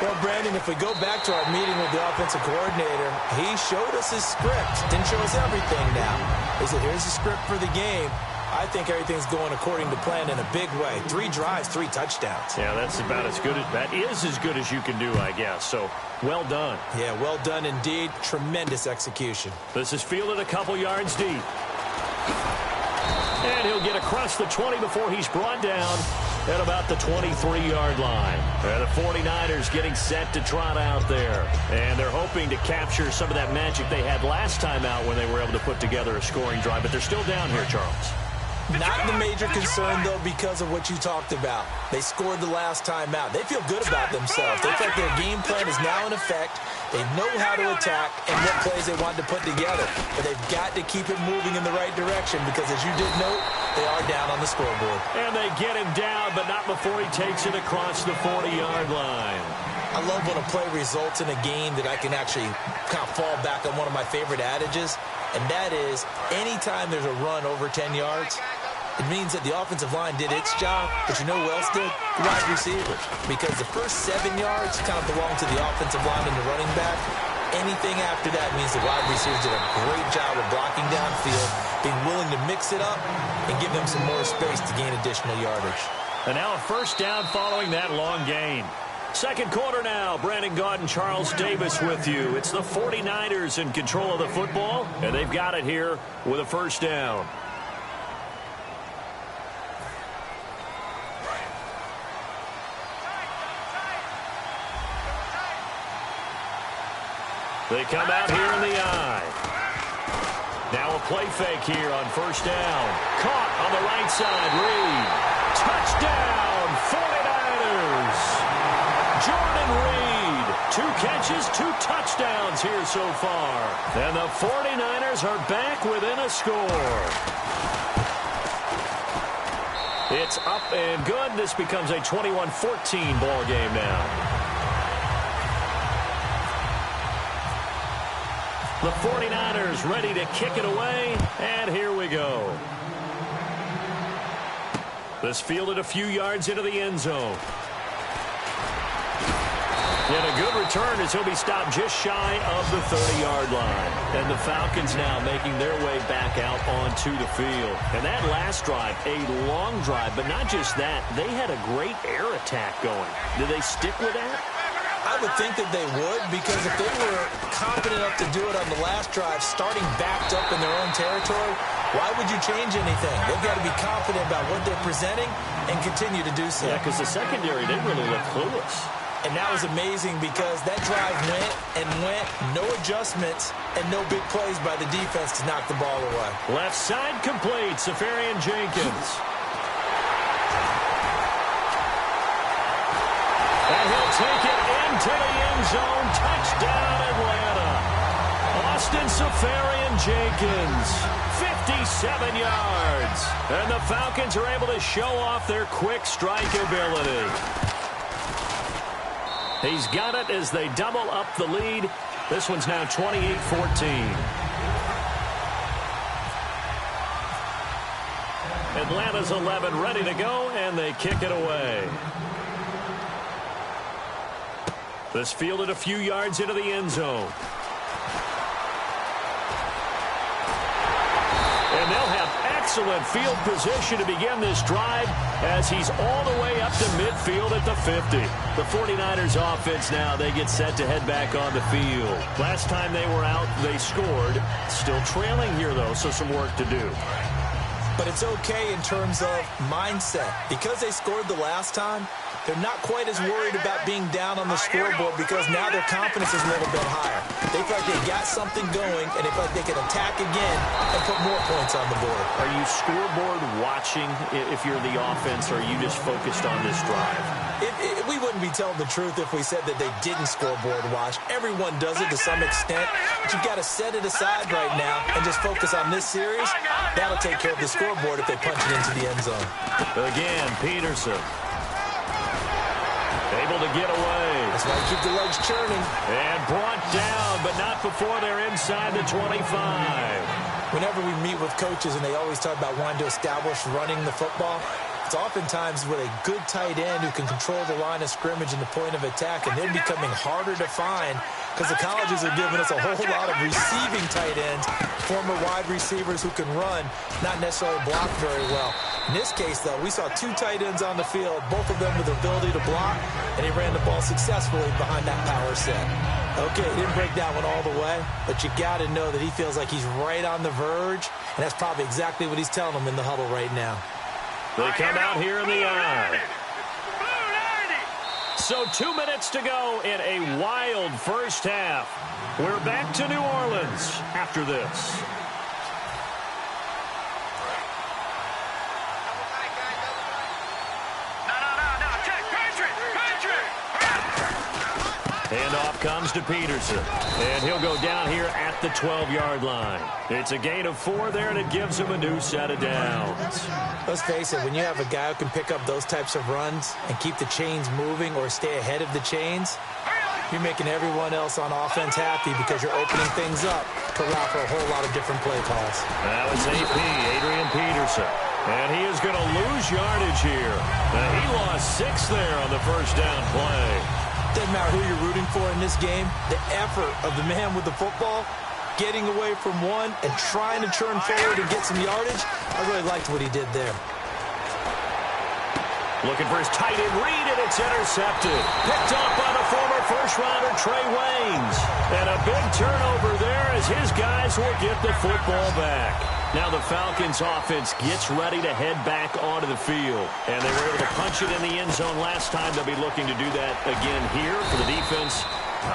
Well, Brandon, if we go back to our meeting with the offensive coordinator, he showed us his script. Didn't show us everything now. He said, here's the script for the game. I think everything's going according to plan in a big way. 3 drives, 3 touchdowns. Yeah, that's about as good as, that is as good as you can do, I guess. So, well done. Yeah, well done indeed. Tremendous execution. This is fielded a couple yards deep. And he'll get across the 20 before he's brought down at about the 23-yard line. And the 49ers getting set to trot out there. And they're hoping to capture some of that magic they had last time out when they were able to put together a scoring drive. But they're still down here, Charles. Not the major concern, though, because of what you talked about. They scored the last time out. They feel good about themselves. They feel like their game plan is now in effect. They know how to attack and what plays they want to put together. But they've got to keep it moving in the right direction because, as you did note, they are down on the scoreboard. And they get him down, but not before he takes it across the 40-yard line. I love when a play results in a game that I can actually kind of fall back on one of my favorite adages, and that is anytime there's a run over 10 yards, it means that the offensive line did its job, but you know who else did? The wide receivers. Because the first 7 yards kind of belong to the offensive line and the running back. Anything after that means the wide receivers did a great job of blocking downfield, being willing to mix it up, and give them some more space to gain additional yardage. And now a first down following that long gain. Second quarter now. Brandon Gaud and Charles Davis with you. It's the 49ers in control of the football, and they've got it here with a first down. They come out here in the eye. Now a play fake here on first down. Caught on the right side. Reed. Touchdown, 49ers. Jordan Reed, 2 catches, 2 touchdowns here so far. And the 49ers are back within a score. It's up and good. This becomes a 21-14 ball game now. The 49ers ready to kick it away, and here we go. This fielded a few yards into the end zone. And a good return as he'll be stopped just shy of the 30-yard line. And the Falcons now making their way back out onto the field. And that last drive, a long drive, but not just that. They had a great air attack going. Did they stick with that? I would think that they would, because if they were confident enough to do it on the last drive, starting backed up in their own territory, why would you change anything? They've got to be confident about what they're presenting and continue to do so. Yeah, because the secondary, they really look clueless. And that was amazing because that drive went and went, no adjustments, and no big plays by the defense to knock the ball away. Left side complete, Safarian Jenkins. And he'll take it into the end zone. Touchdown, Atlanta. Austin Safarian Jenkins, 57 yards. And the Falcons are able to show off their quick strike ability. He's got it as they double up the lead. This one's now 28-14. Atlanta's 11 ready to go, and they kick it away. This fielded a few yards into the end zone. And they'll have excellent field position to begin this drive as he's all the way up to midfield at the 50. The 49ers offense now, they get set to head back on the field. Last time they were out, they scored. Still trailing here, though, so some work to do. But it's okay in terms of mindset. Because they scored the last time, they're not quite as worried about being down on the scoreboard because now their confidence is a little bit higher. They feel like they got something going, and they feel like they can attack again and put more points on the board. Are you scoreboard watching if you're the offense, or are you just focused on this drive? We wouldn't be telling the truth if we said that they didn't scoreboard watch. Everyone does it to some extent, but you've got to set it aside right now and just focus on this series. That'll take care of the scoreboard if they punch it into the end zone. Again, Peterson. Able to get away. That's why you keep the legs churning. And brought down, but not before they're inside the 25. Whenever we meet with coaches and they always talk about wanting to establish running the football, it's oftentimes with a good tight end who can control the line of scrimmage and the point of attack, and they're becoming harder to find because the colleges are giving us a whole lot of receiving tight ends, former wide receivers who can run, not necessarily block very well. In this case, though, we saw 2 tight ends on the field, both of them with the ability to block, and he ran the ball successfully behind that power set. Okay, he didn't break that one all the way, but you got to know that he feels like he's right on the verge, and that's probably exactly what he's telling them in the huddle right now. They come out here in the eye. So 2 minutes to go in a wild first half. We're back to New Orleans after this. Handoff comes to Peterson. And he'll go down here at the 12-yard line. It's a gain of 4 there, and it gives him a new set of downs. Let's face it, when you have a guy who can pick up those types of runs and keep the chains moving or stay ahead of the chains, you're making everyone else on offense happy because you're opening things up to allow for a whole lot of different play calls. That was AP, Adrian Peterson. And he is going to lose yardage here. Now, he lost 6 there on the first down play. Doesn't matter who you're rooting for in this game. The effort of the man with the football, getting away from one and trying to turn forward and get some yardage, I really liked what he did there. Looking for his tight end read, and it's intercepted. Picked off by the former first-rounder Trey Waynes. And a big turnover there as his guys will get the football back. Now the Falcons offense gets ready to head back onto the field. And they were able to punch it in the end zone last time. They'll be looking to do that again here for the defense.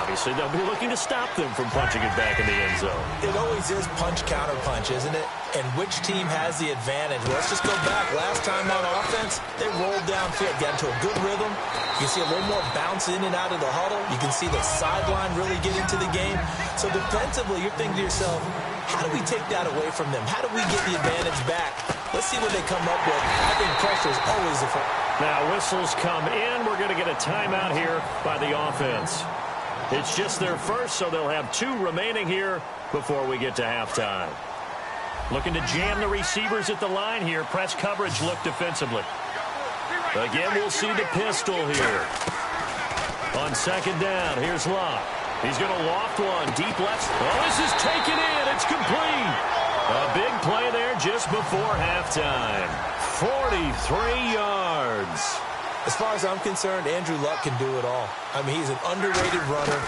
Obviously, they'll be looking to stop them from punching it back in the end zone. It always is punch-counter-punch, isn't it? And which team has the advantage? Well, let's just go back. Last time on offense, they rolled downfield, got into a good rhythm. You can see a little more bounce in and out of the huddle. You can see the sideline really get into the game. So defensively, you're thinking to yourself, how do we take that away from them? How do we get the advantage back? Let's see what they come up with. I think pressure is always the first. Now whistles come in. We're going to get a timeout here by the offense. It's just their first, so they'll have 2 remaining here before we get to halftime. Looking to jam the receivers at the line here. Press coverage look defensively. Again, we'll see the pistol here. On second down, here's Locke. He's going to loft one. Deep left. Oh, this is taken in. It's complete. A big play there just before halftime. 43 yards. As far as I'm concerned, Andrew Luck can do it all. I mean, he's an underrated runner,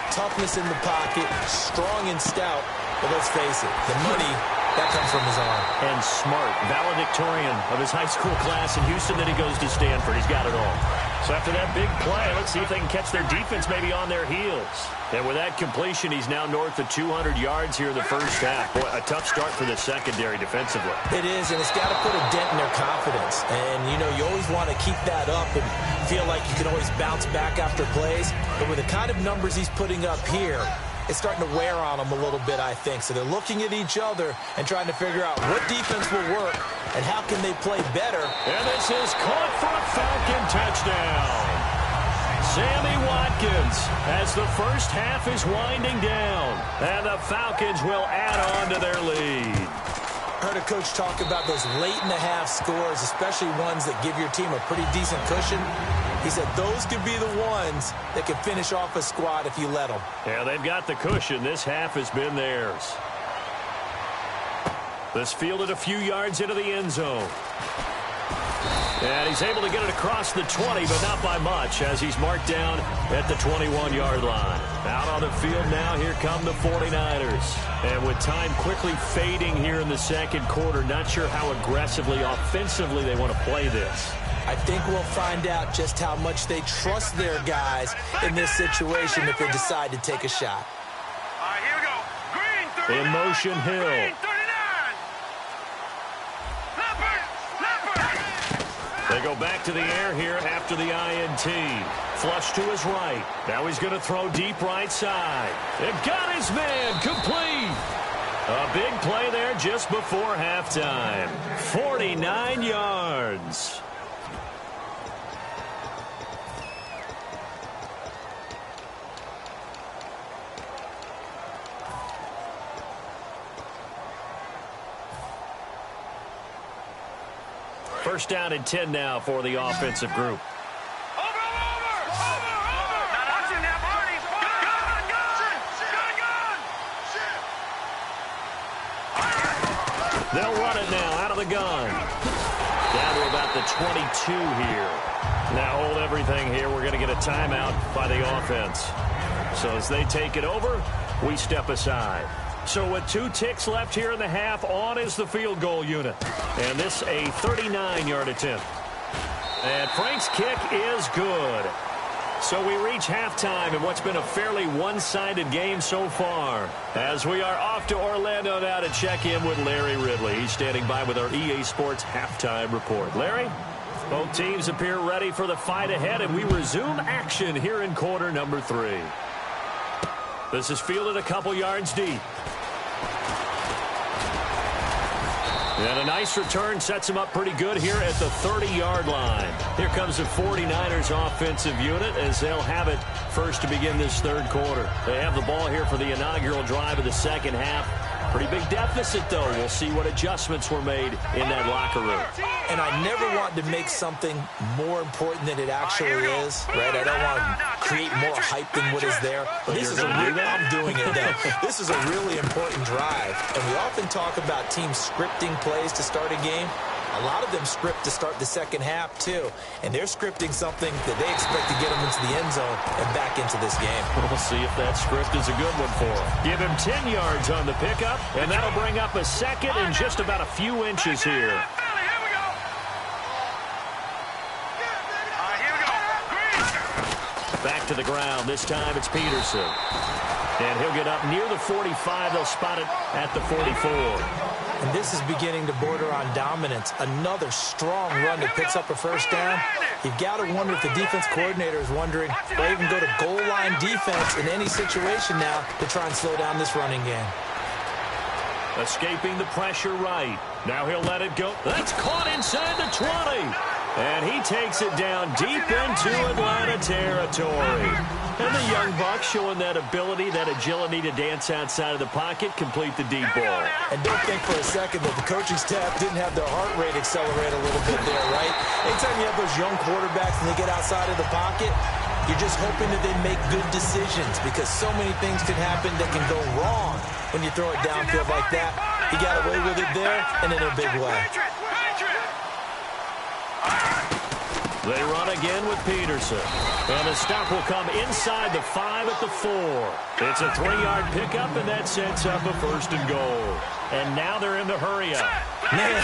toughness in the pocket, strong and stout. But let's face it, the money, that comes from his arm. And smart, valedictorian of his high school class in Houston. Then he goes to Stanford. He's got it all. So after that big play, let's see if they can catch their defense maybe on their heels. And with that completion, he's now north of 200 yards here in the first half. Boy, a tough start for the secondary defensively. It is, and it's got to put a dent in their confidence. And, you know, you always want to keep that up and feel like you can always bounce back after plays. But with the kind of numbers he's putting up here, it's starting to wear on them a little bit, I think. So they're looking at each other and trying to figure out what defense will work and how can they play better. And this is caught for a Falcon touchdown. Sammy Watkins as the first half is winding down. And the Falcons will add on to their lead. I heard a coach talk about those late-in-the-half scores, especially ones that give your team a pretty decent cushion. He said those could be the ones that can finish off a squad if you let them. Yeah, they've got the cushion. This half has been theirs. This fielded a few yards into the end zone. And he's able to get it across the 20, but not by much, as he's marked down at the 21-yard line. Out on the field now, here come the 49ers. And with time quickly fading here in the second quarter, not sure how aggressively, offensively they want to play this. I think we'll find out just how much they trust their guys in this situation if they decide to take a shot. All right, here we go. Green, 39. In motion, Hill. Green, 39. They go back to the air here after the INT. Flush to his right. Now he's going to throw deep right side. They've got his man complete. A big play there just before halftime. 49 yards. First down and 10 now for the offensive group. Over. Now watching that party. Gun. They'll run it now out of the gun. Down to about the 22 here. Now hold everything here. We're going to get a timeout by the offense. So as they take it over, we step aside. So with 2 ticks left here in the half, on is the field goal unit. And this a 39-yard attempt. And Frank's kick is good. So we reach halftime in what's been a fairly one-sided game so far. As we are off to Orlando now to check in with Larry Ridley. He's standing by with our EA Sports halftime report. Larry? Both teams appear ready for the fight ahead, and we resume action here in quarter number 3. This is fielded a couple yards deep. And a nice return sets him up pretty good here at the 30-yard line. Here comes the 49ers offensive unit as they'll have it first to begin this third quarter. They have the ball here for the inaugural drive of the second half. Pretty big deficit, though. We'll see what adjustments were made in that locker room. And I never want to make something more important than it actually is, right? I don't want to create more hype than what is there. But this is I'm doing it, though. This is a really important drive. And we often talk about teams scripting plays to start a game. A lot of them script to start the second half, too. And they're scripting something that they expect to get them into the end zone and back into this game. We'll see if that script is a good one for him. Give him 10 yards on the pickup, and that'll bring up a second and just about a few inches here. Back to the ground. This time it's Peterson. And he'll get up near the 45. They'll spot it at the 44. And this is beginning to border on dominance. Another strong run that picks up a first down. You've got to wonder if the defense coordinator is wondering, do I even go to goal line defense in any situation now to try and slow down this running game? Escaping the pressure right. Now he'll let it go. That's caught inside the 20. And he takes it down deep into Atlanta territory. And the young buck showing that ability, that agility to dance outside of the pocket, complete the deep ball. And don't think for a second that the coaching staff didn't have their heart rate accelerate a little bit there, right? Anytime you have those young quarterbacks and they get outside of the pocket, you're just hoping that they make good decisions because so many things can happen that can go wrong when you throw it downfield like that. He got away with it there and in a big way. They run again with Peterson. And the stop will come inside the 5 at the 4. It's a 3-yard pickup, and that sets up a first and goal. And now they're in the hurry up. Man,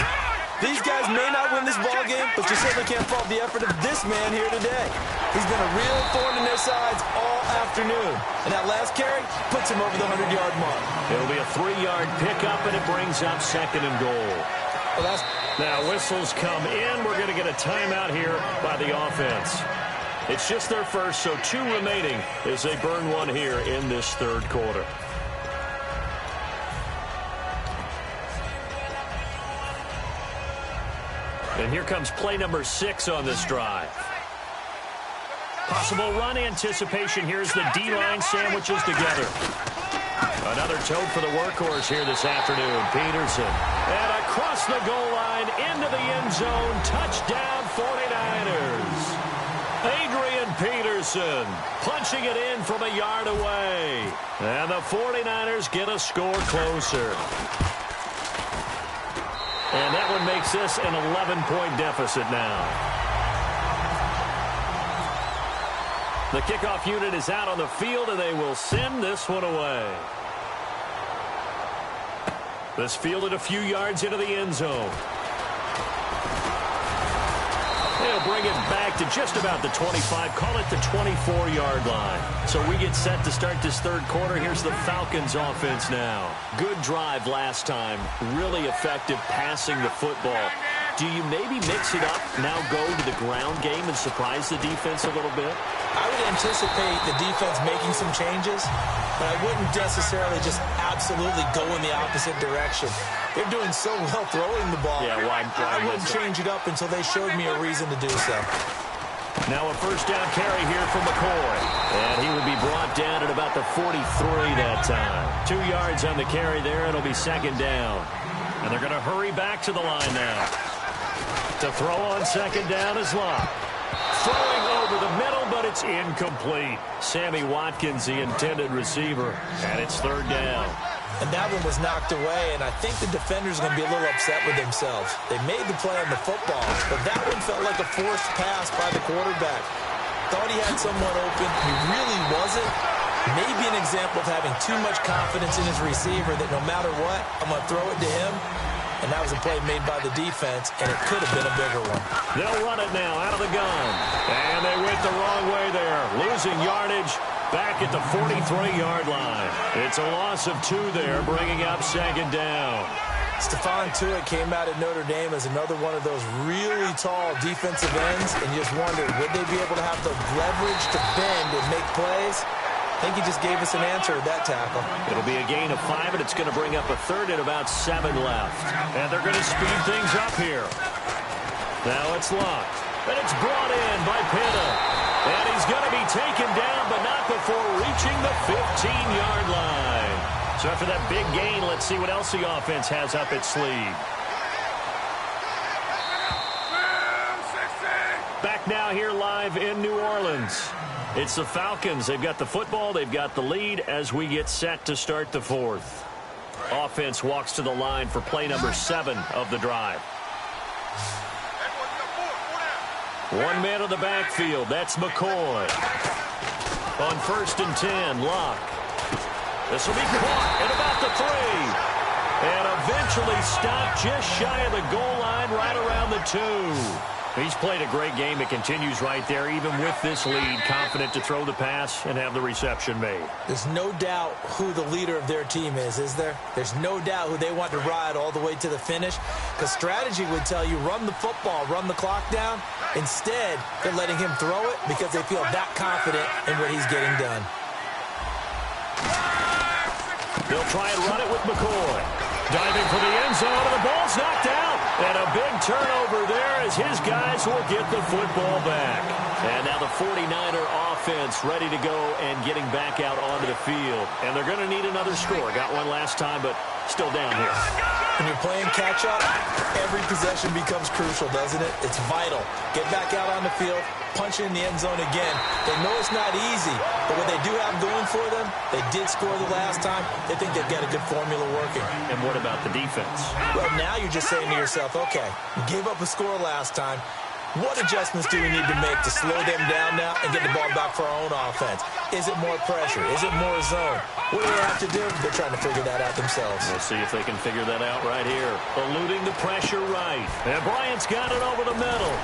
these guys may not win this ball game, but you certainly can't fault the effort of this man here today. He's been a real thorn in their sides all afternoon. And that last carry puts him over the 100-yard mark. It'll be a 3-yard pickup, and it brings up second and goal. Well, now whistles come in. We're going to get a timeout here by the offense. It's just their first, so 2 remaining as they burn one here in this third quarter. And here comes play number 6 on this drive. Possible run anticipation. Here's the D-line sandwiches together. Another toad for the workhorse here this afternoon. Peterson. And across the goal line into the end zone. Touchdown 49ers. Adrian Peterson punching it in from a yard away. And the 49ers get a score closer. And that one makes this an 11-point deficit now. The kickoff unit is out on the field, and they will send this one away. This fielded a few yards into the end zone. They'll bring it back to just about the 25, call it the 24-yard line. So we get set to start this third quarter. Here's the Falcons offense now. Good drive last time. Really effective passing the football. Do you maybe mix it up, now go to the ground game and surprise the defense a little bit? I would anticipate the defense making some changes, but I wouldn't necessarily just absolutely go in the opposite direction. They're doing so well throwing the ball. Yeah, I wouldn't change it up until they showed me a reason to do so. Now a first down carry here from McCoy. And he will be brought down at about the 43 that time. 2 yards on the carry there. It'll be second down. And they're going to hurry back to the line now. To throw on second down is Locke. Throwing over the middle, but it's incomplete. Sammy Watkins, the intended receiver, and it's third down. And that one was knocked away, and I think the defenders are going to be a little upset with themselves. They made the play on the football, but that one felt like a forced pass by the quarterback. Thought he had someone open. He really wasn't. Maybe an example of having too much confidence in his receiver that no matter what, I'm going to throw it to him. And that was a play made by the defense, and it could have been a bigger one. They'll run it now out of the gun. And they went the wrong way there. Losing yardage back at the 43-yard line. It's a loss of 2 there, bringing up second down. Stephon Tuitt came out at Notre Dame as another one of those really tall defensive ends, and you just wondered, would they be able to have the leverage to bend and make plays? I think he just gave us an answer with that tackle. It'll be a gain of 5, and it's going to bring up a third and about 7 left. And they're going to speed things up here. Now it's locked. And it's brought in by Pitta. And he's going to be taken down, but not before reaching the 15-yard line. So after that big gain, let's see what else the offense has up its sleeve. Back now here live in New Orleans. It's the Falcons. They've got the football. They've got the lead as we get set to start the fourth. Offense walks to the line for play number 7 of the drive. One man in the backfield. That's McCoy. On 1st and 10, Locke. This will be caught at about the 3. And eventually stopped just shy of the goal line right around the 2. He's played a great game. It continues right there, even with this lead, confident to throw the pass and have the reception made. There's no doubt who the leader of their team is there? There's no doubt who they want to ride all the way to the finish, because strategy would tell you run the football, run the clock down. Instead, they're letting him throw it because they feel that confident in what he's getting done. They'll try and run it with McCoy. Diving for the end zone, and the ball's knocked out. And a big turnover there as his guys will get the football back. And now the 49er offense ready to go and getting back out onto the field. And they're going to need another score. Got one last time, but still down here. When you're playing catch-up, every possession becomes crucial, doesn't it? It's vital. Get back out on the field, punch it in the end zone again. They know it's not easy, but what they do have going for them, they did score the last time. They think they've got a good formula working. And what about the defense? Well, now you're just saying to yourself, okay, we gave up a score last time. What adjustments do we need to make to slow them down now and get the ball back for our own offense? Is it more pressure? Is it more zone? What do they have to do? They're trying to figure that out themselves. We'll see if they can figure that out right here. Eluding the pressure right. And Bryant's got it over the middle.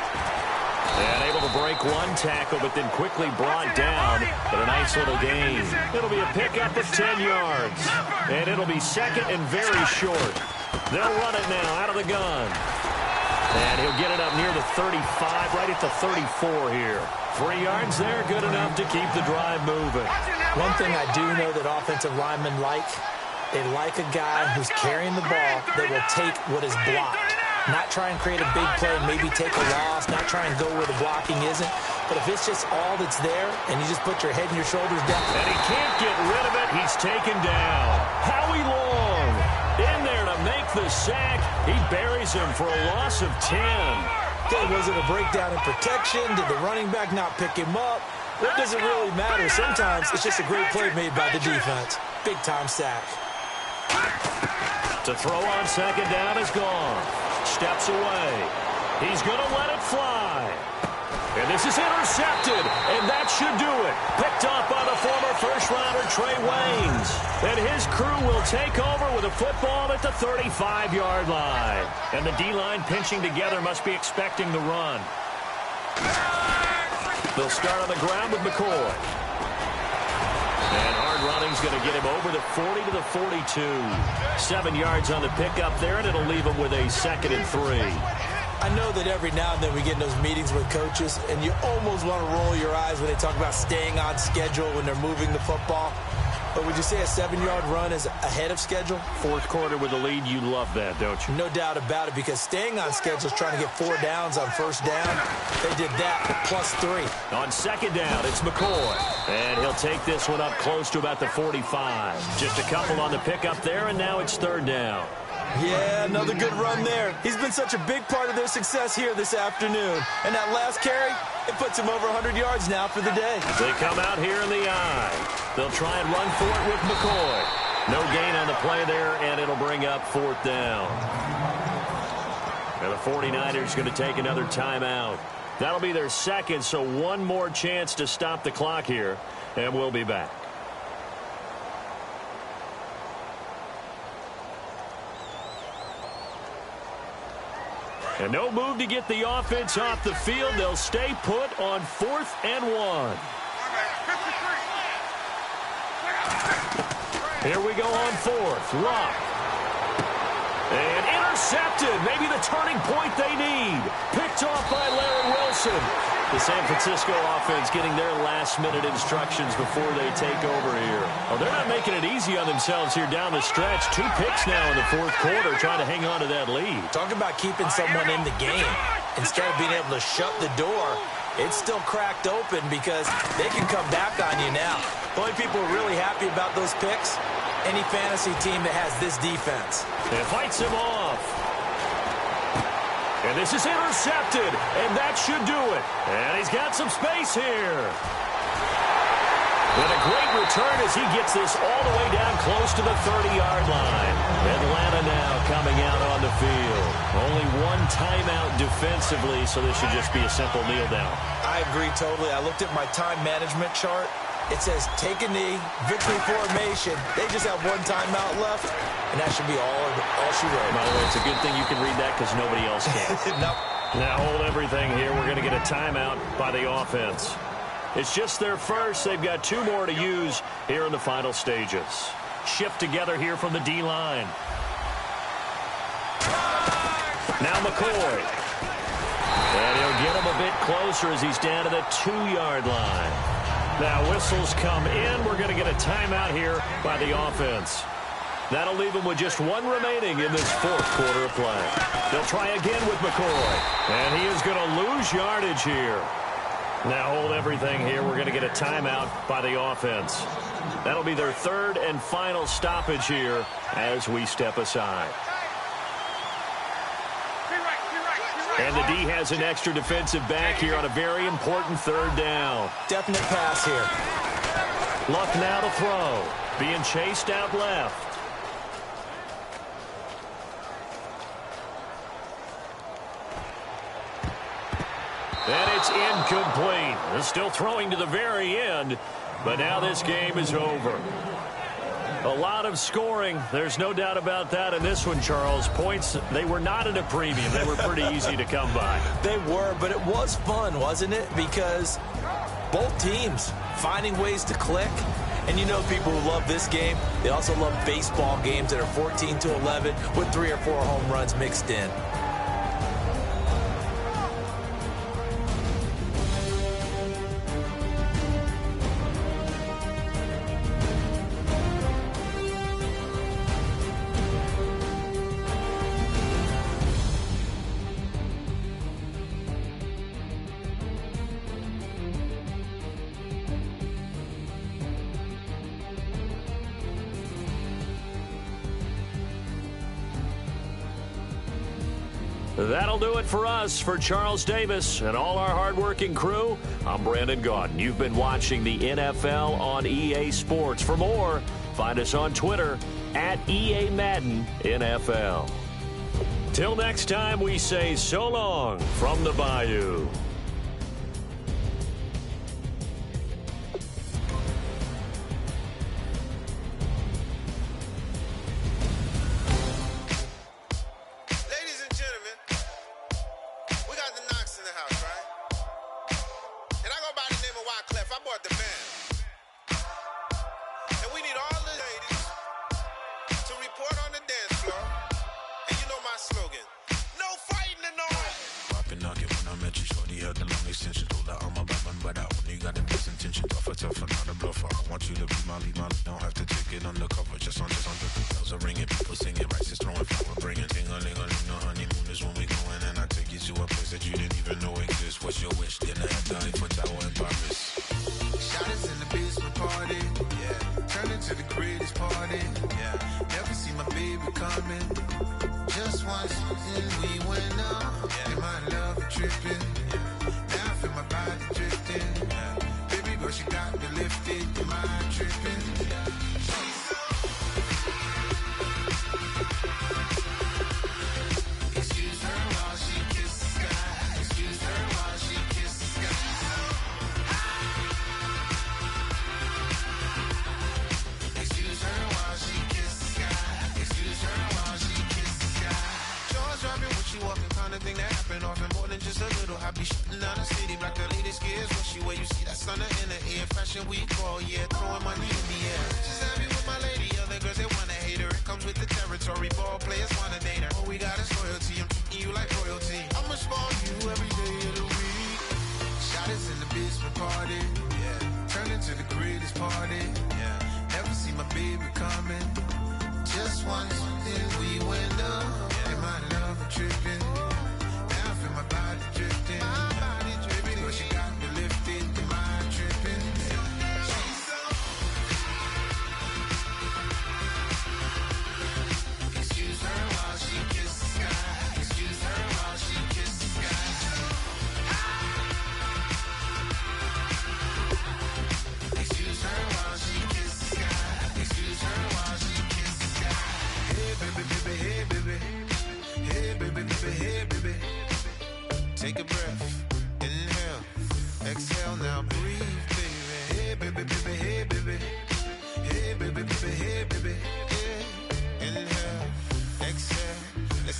And able to break one tackle, but then quickly brought down. But a nice little gain. It'll be a pickup of 10 yards. And it'll be second and very short. They'll run it now out of the gun. And he'll get it up near the 35, right at the 34 here. 3 yards there, good enough to keep the drive moving. One thing I do know that offensive linemen like, they like a guy who's carrying the ball that will take what is blocked. Not try and create a big play, maybe take a loss, not try and go where the blocking isn't. But if it's just all that's there and you just put your head and your shoulders down. And he can't get rid of it, he's taken down. Howie Long in there to make the sack. He buries him for a loss of 10. Okay, was it a breakdown in protection? Did the running back not pick him up? What does it really matter? Sometimes it's just a great play made by the defense. Big-time sack. To throw on second down is gone. Steps away. He's going to let it fly. And this is intercepted, and that should do it. Picked off by the former first-rounder Trey Waynes. And his crew will take over with a football at the 35-yard line. And the D-line pinching together must be expecting the run. They'll start on the ground with McCoy. And hard running's going to get him over the 40 to the 42. 7 yards on the pickup there, and it'll leave him with a 2nd and 3. I know that every now and then we get in those meetings with coaches, and you almost want to roll your eyes when they talk about staying on schedule when they're moving the football. But would you say a 7-yard run is ahead of schedule? Fourth quarter with the lead, you love that, don't you? No doubt about it, because staying on schedule is trying to get 4 downs on first down. They did that plus 3. On second down, it's McCoy. And he'll take this one up close to about the 45. Just a couple on the pickup there, and now it's 3rd down. Yeah, another good run there. He's been such a big part of their success here this afternoon. And that last carry, it puts him over 100 yards now for the day. They come out here in the eye. They'll try and run for it with McCoy. No gain on the play there, and it'll bring up 4th down. And the 49ers going to take another timeout. That'll be their 2nd, so one more chance to stop the clock here, and we'll be back. And no move to get the offense off the field. They'll stay put on 4th and 1. Here we go on 4th. Lock. And intercepted. Maybe the turning point they need. Picked off by Larry Wilson. The San Francisco offense getting their last-minute instructions before they take over here. Oh, they're not making it easy on themselves here down the stretch. 2 picks now in the fourth quarter trying to hang on to that lead. Talk about keeping someone in the game. Instead of being able to shut the door, it's still cracked open because they can come back on you now. The only people who are really happy about those picks, any fantasy team that has this defense. It fights him off. And this is intercepted, and that should do it. And he's got some space here. And a great return as he gets this all the way down close to the 30-yard line. Atlanta now coming out on the field. Only one timeout defensively, so this should just be a simple kneel down. I agree totally. I looked at my time management chart. It says take a knee, victory formation. They just have one timeout left, and that should be all she wrote. By the way, it's a good thing you can read that because nobody else can. Nope. Now hold everything here. We're going to get a timeout by the offense. It's just their first. They've got 2 more to use here in the final stages. Shift together here from the D-line. Now McCoy. And he'll get him a bit closer as he's down to the 2-yard line. Now whistles come in. We're going to get a timeout here by the offense. That'll leave them with just 1 remaining in this fourth quarter of play. They'll try again with McCoy. And he is going to lose yardage here. Now hold everything here. We're going to get a timeout by the offense. That'll be their 3rd and final stoppage here as we step aside. And the D has an extra defensive back here on a very important 3rd down. Definite pass here. Luck now to throw. Being chased out left. And it's incomplete. They're still throwing to the very end, but now this game is over. A lot of scoring. There's no doubt about that in this one, Charles. Points, they were not at a premium. They were pretty easy to come by. They were, but it was fun, wasn't it? Because both teams finding ways to click. And you know people who love this game, they also love baseball games that are 14-11 with 3 or 4 home runs mixed in. That'll do it for us. For Charles Davis and all our hardworking crew, I'm Brandon Gaudin. You've been watching the NFL on EA Sports. For more, find us on Twitter at EA Madden NFL. Till next time, we say so long from the Bayou. Ball players wanna date her. Oh, we got a story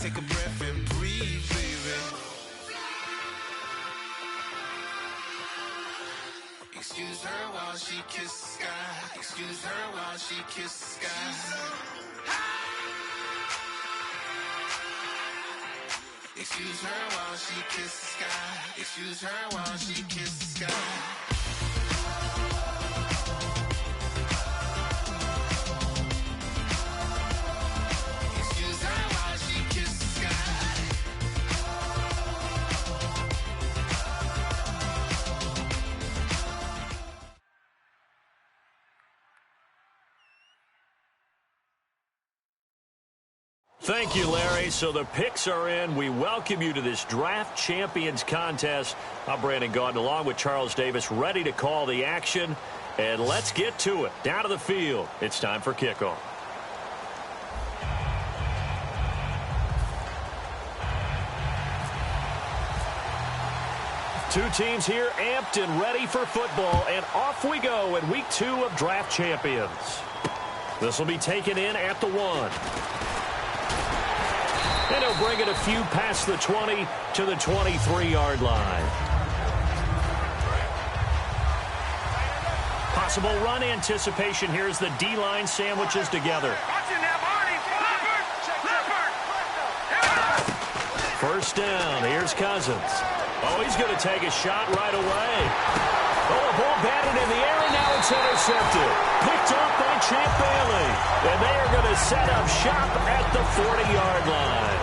take a breath and breathe, baby. Excuse her while she kisses the sky. Excuse her while she kisses the sky. Excuse her while she kisses the sky. Excuse her while she kisses the sky. Thank you, Larry. So the picks are in. We welcome you to this Draft Champions contest. I'm Brandon Gaudin along with Charles Davis, ready to call the action. And let's get to it. Down to the field. It's time for kickoff. Two teams here amped and ready for football. And off we go in week 2 of Draft Champions. This will be taken in at the 1. And he'll bring it a few past the 20 to the 23-yard line. Possible run anticipation. Here's the D-line sandwiches together. First down. Here's Cousins. Oh, he's going to take a shot right away. Oh, the ball batted in the air, and now it's intercepted. Picked off by Champ Bailey. And they are going to set up shop at the 40-yard line.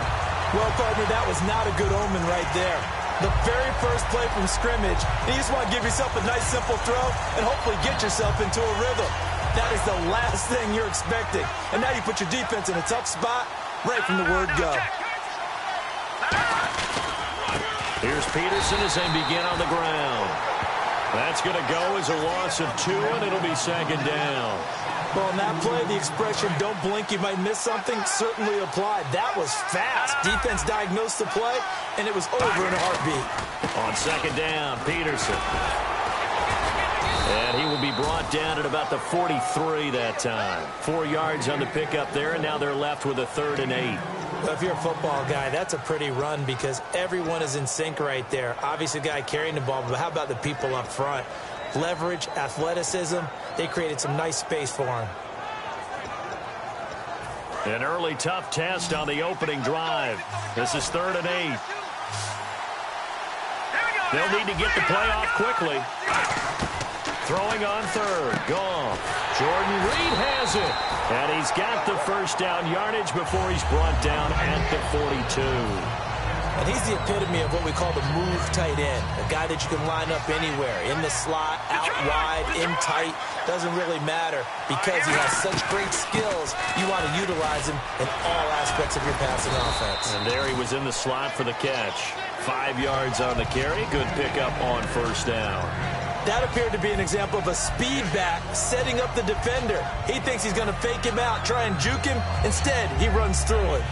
Well, partner, that was not a good omen right there. The very first play from scrimmage, you just want to give yourself a nice, simple throw and hopefully get yourself into a rhythm. That is the last thing you're expecting. And now you put your defense in a tough spot right from the word go. Here's Peterson as they begin on the ground. That's going to go as a loss of 2, and it'll be second down. Well, in that play, the expression, don't blink, you might miss something, certainly applied. That was fast. Defense diagnosed the play, and it was over in a heartbeat. On second down, Peterson. And he will be brought down at about the 43 that time. 4 yards on the pickup there, and now they're left with a 3rd and 8. Well, if you're a football guy, that's a pretty run because everyone is in sync right there. Obviously, the guy carrying the ball, but how about the people up front? Leverage, athleticism, they created some nice space for him. An early tough test on the opening drive. This is 3rd and 8. They'll need to get the play off quickly. Throwing on 3rd. Goff. Jordan Reed has it. And he's got the first down yardage before he's brought down at the 42. And he's the epitome of what we call the move tight end. A guy that you can line up anywhere. In the slot, out wide, in tight. Doesn't really matter because he has such great skills. You want to utilize him in all aspects of your passing offense. And there he was in the slot for the catch. 5 yards on the carry. Good pickup on first down. That appeared to be an example of a speed back setting up the defender. He thinks he's going to fake him out, try and juke him. Instead, he runs through it.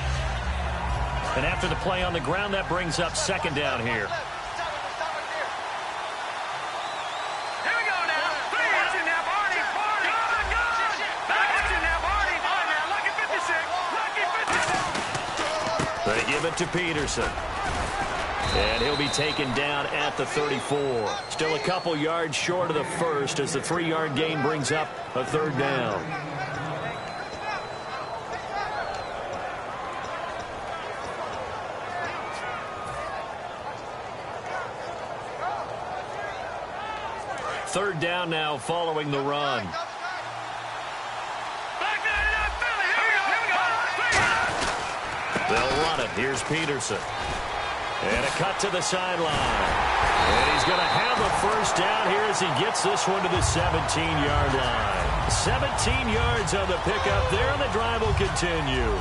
And after the play on the ground, that brings up second down here. They give it to Peterson. And he'll be taken down at the 34. Still a couple yards short of the first as the 3-yard gain brings up a 3rd down. Third down now following the run. They'll run it. Here's Peterson. And a cut to the sideline. And he's going to have a first down here as he gets this one to the 17-yard line. 17 yards on the pickup there, and the drive will continue.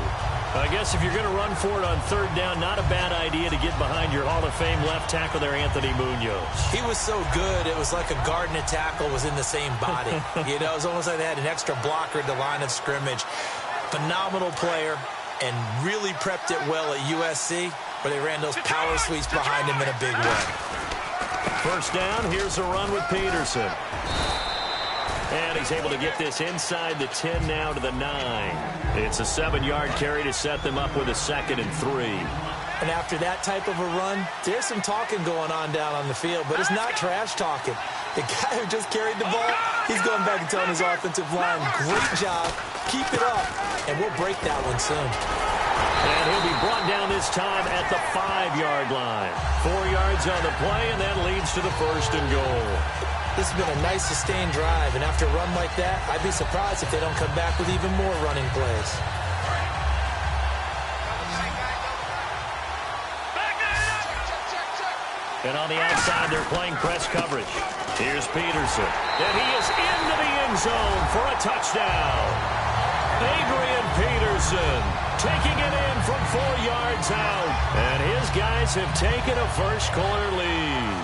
I guess if you're going to run for it on 3rd down, not a bad idea to get behind your Hall of Fame left tackle there, Anthony Munoz. He was so good, it was like a guard and a tackle was in the same body. You know, it was almost like they had an extra blocker at the line of scrimmage. Phenomenal player and really prepped it well at USC, where they ran those power sweeps behind him in a big way. First down, here's a run with Peterson. And he's able to get this inside the 10 now to the 9. It's a 7-yard carry to set them up with a 2nd and 3. And after that type of a run, there's some talking going on down on the field, but it's not trash talking. The guy who just carried the ball, he's going back and telling his offensive line, great job, keep it up, and we'll break that one soon. And he'll be brought down this time at the 5-yard line. 4 yards on the play, and that leads to the 1st and goal. This has been a nice sustained drive, and after a run like that, I'd be surprised if they don't come back with even more running plays. And on the outside, they're playing press coverage. Here's Peterson. And he is into the end zone for a touchdown. Adrian Peterson taking it in from 4 yards out. And his guys have taken a first-quarter lead.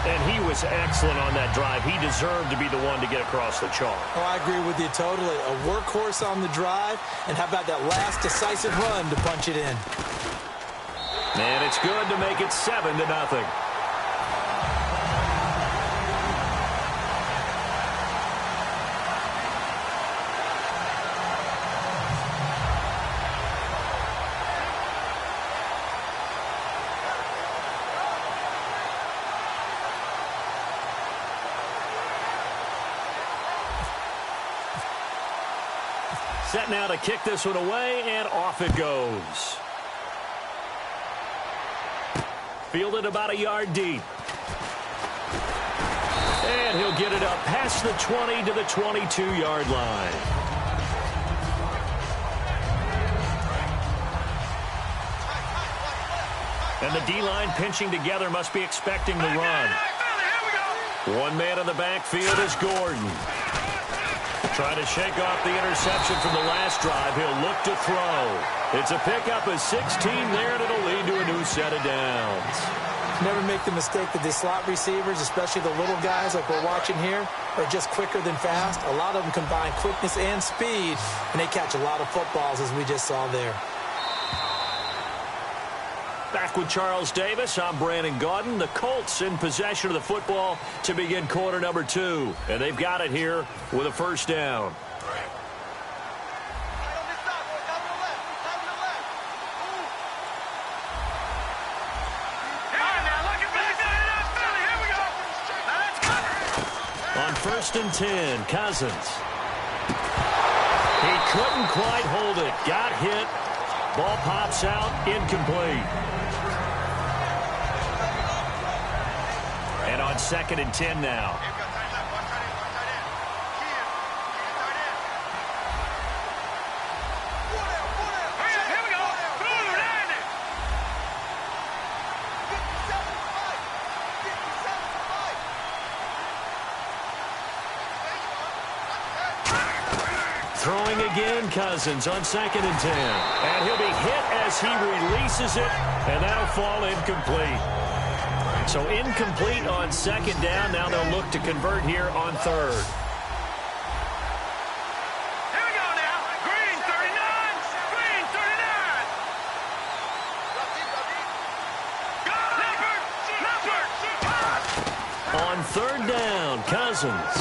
And he was excellent on that drive. He deserved to be the one to get across the chalk. Oh, I agree with you totally. A workhorse on the drive. And how about that last decisive run to punch it in? And it's good to make it 7-0. Set now to kick this one away, and off it goes. Fielded about a yard deep. And he'll get it up past the 20 to the 22-yard line. And the D-line pinching together must be expecting the run. One man in the backfield is Gordon. Trying to shake off the interception from the last drive. He'll look to throw. It's a pickup of 16 there, and it'll lead to a new set of downs. Never make the mistake that the slot receivers, especially the little guys like we're watching here, are just quicker than fast. A lot of them combine quickness and speed, and they catch a lot of footballs, as we just saw there. Back with Charles Davis, I'm Brandon Gaudin. The Colts in possession of the football to begin quarter number 2. And they've got it here with a first down. On 1st and 10, Cousins. He couldn't quite hold it. Got hit. Ball pops out, incomplete. And on 2nd and 10 now. Throwing again, Cousins on 2nd and 10. And he'll be hit as he releases it, and that'll fall incomplete. So incomplete on 2nd down. Now they'll look to convert here on 3rd. Here we go now. Green 39. Green 39. Leopard. On 3rd down, Cousins.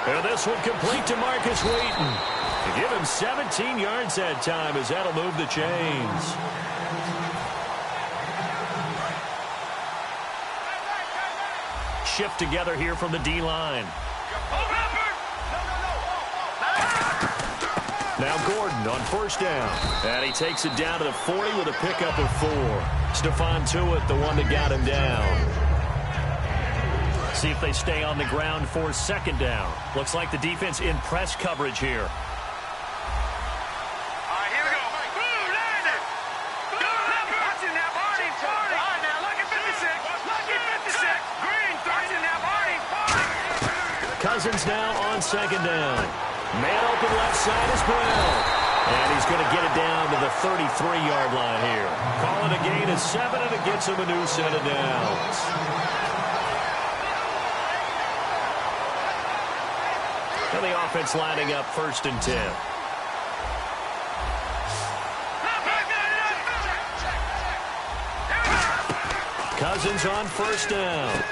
And this one complete to Marcus Wheaton. To give him 17 yards that time, as that'll move the chains. Shift together here from the D-line. Now Gordon on 1st down. And he takes it down to the 40 with a pickup of 4. Stephon Tuitt, the one that got him down. See if they stay on the ground for 2nd down. Looks like the defense in press coverage here. Cousins now on 2nd down. Man open left side as well. And he's going to get it down to the 33-yard line here. Calling a gain of 7, and it gets him a new set of downs. And the offense lining up 1st and 10. Cousins on 1st down.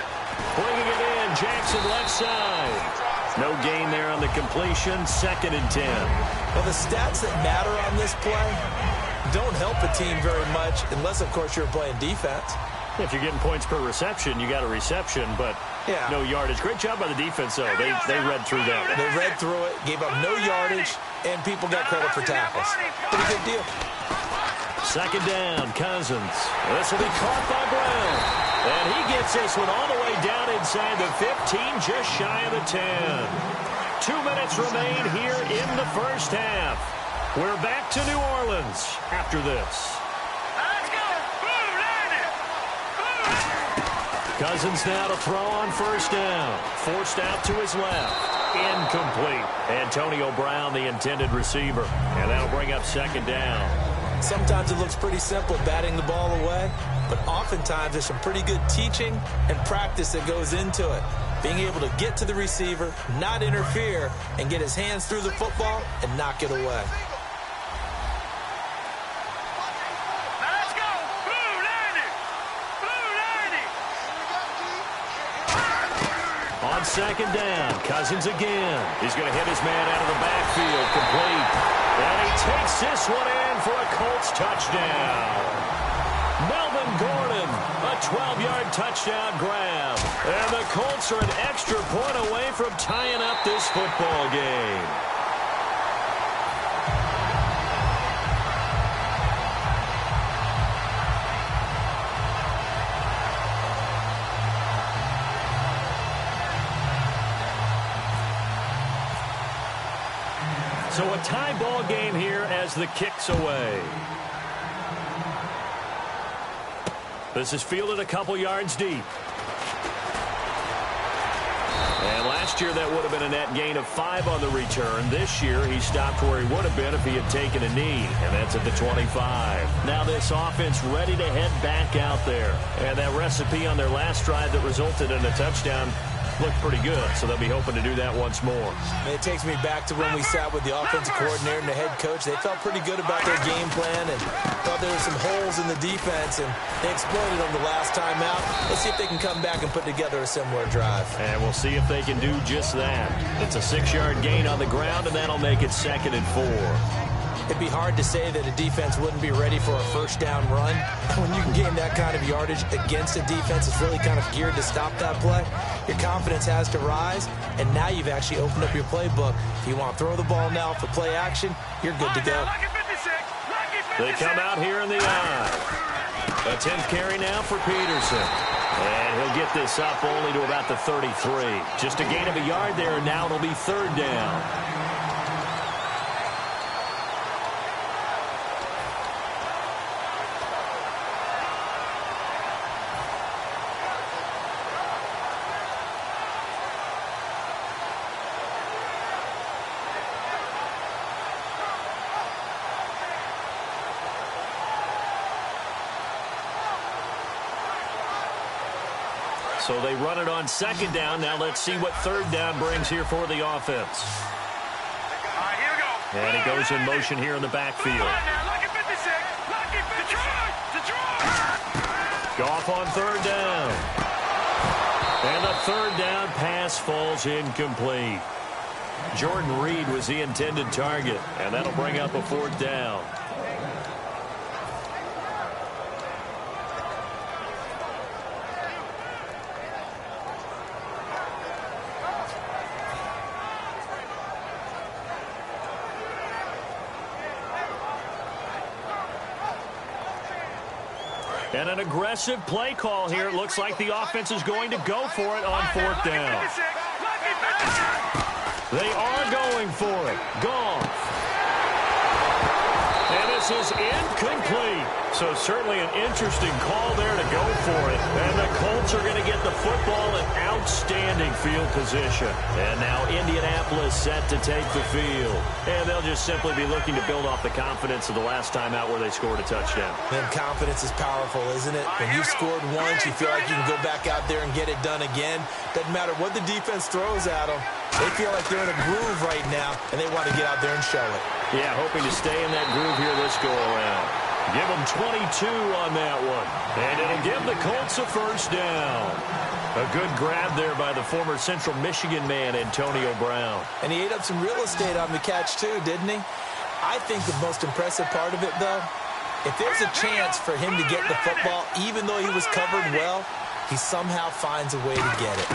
Bringing it in, Jackson left side. No gain there on the completion. 2nd and 10. Well, the stats that matter on this play don't help a team very much unless, of course, you're playing defense. If you're getting points per reception, you got a reception, but no yardage. Great job by the defense, though. They read through that one. They read through it, gave up no yardage, and people got credit for tackles. Pretty good deal. 2nd down, Cousins. This will be caught by Brown. And he gets this one all the way down inside the 15, just shy of the 10. 2 minutes remain here in the first half. We're back to New Orleans after this. Let's go. Boom, land it. Cousins now to throw on 1st down. Forced out to his left. Incomplete. Antonio Brown, the intended receiver. And that'll bring up 2nd down. Sometimes it looks pretty simple, batting the ball away, but oftentimes there's some pretty good teaching and practice that goes into it. Being able to get to the receiver, not interfere, and get his hands through the football and knock it away. Let's go. Boom, land it. Boom, land it. On 2nd down, Cousins again. He's going to hit his man out of the backfield, complete. And he takes this one in for a Colts touchdown. Melvin Gordon, a 12-yard touchdown grab. And the Colts are an extra point away from tying up this football game. So a tie ball game here as the kick's away. This is fielded a couple yards deep. And last year that would have been a net gain of 5 on the return. This year he stopped where he would have been if he had taken a knee. And that's at the 25. Now this offense ready to head back out there. And that recipe on their last drive that resulted in a touchdown looked pretty good, so they'll be hoping to do that once more. It takes me back to when we sat with the offensive coordinator and the head coach. They felt pretty good about their game plan and thought there were some holes in the defense, and they exploited them the last time out. Let's see if they can come back and put together a similar drive. And we'll see if they can do just that. It's a 6-yard gain on the ground, and that'll make it 2nd and 4. It'd be hard to say that a defense wouldn't be ready for a 1st down run. When you can gain that kind of yardage against a defense that's really kind of geared to stop that play, your confidence has to rise, and now you've actually opened up your playbook. If you want to throw the ball now for play action, you're good to go. They come out here in the eye. A 10th carry now for Peterson. And he'll get this up only to about the 33. Just a gain of a yard there, and now it'll be 3rd down. So they run it on 2nd down. Now let's see what 3rd down brings here for the offense. All right, here we go. And he goes in motion here in the backfield. All right, now, lucky 56. Lucky 56. Detroit. Go off on 3rd down. And the 3rd down pass falls incomplete. Jordan Reed was the intended target, and that'll bring up a 4th down. And an aggressive play call here. It looks like the offense is going to go for it on 4th down. They are going for it. Goff. And this is incomplete. So certainly an interesting call there to go for it. And the Colts are going to get the football in outstanding field position. And now Indianapolis set to take the field. And they'll just simply be looking to build off the confidence of the last time out where they scored a touchdown. And confidence is powerful, isn't it? When you've scored once, you feel like you can go back out there and get it done again. Doesn't matter what the defense throws at them. They feel like they're in a groove right now, and they want to get out there and show it. Yeah, hoping to stay in that groove here this go-around. Give them 22 on that one. And it'll give the Colts a first down. A good grab there by the former Central Michigan man, Antonio Brown. And he ate up some real estate on the catch, too, didn't he? I think the most impressive part of it, though, if there's a chance for him to get the football, even though he was covered well, he somehow finds a way to get it.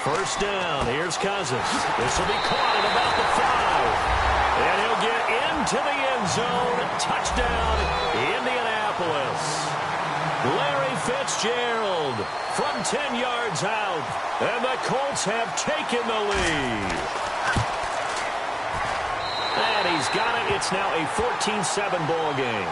First down. Here's Cousins. This will be caught at about the 5. And he'll get into the end zone. Touchdown, Indianapolis. Larry Fitzgerald from 10 yards out. And the Colts have taken the lead. And he's got it. It's now a 14-7 ball game.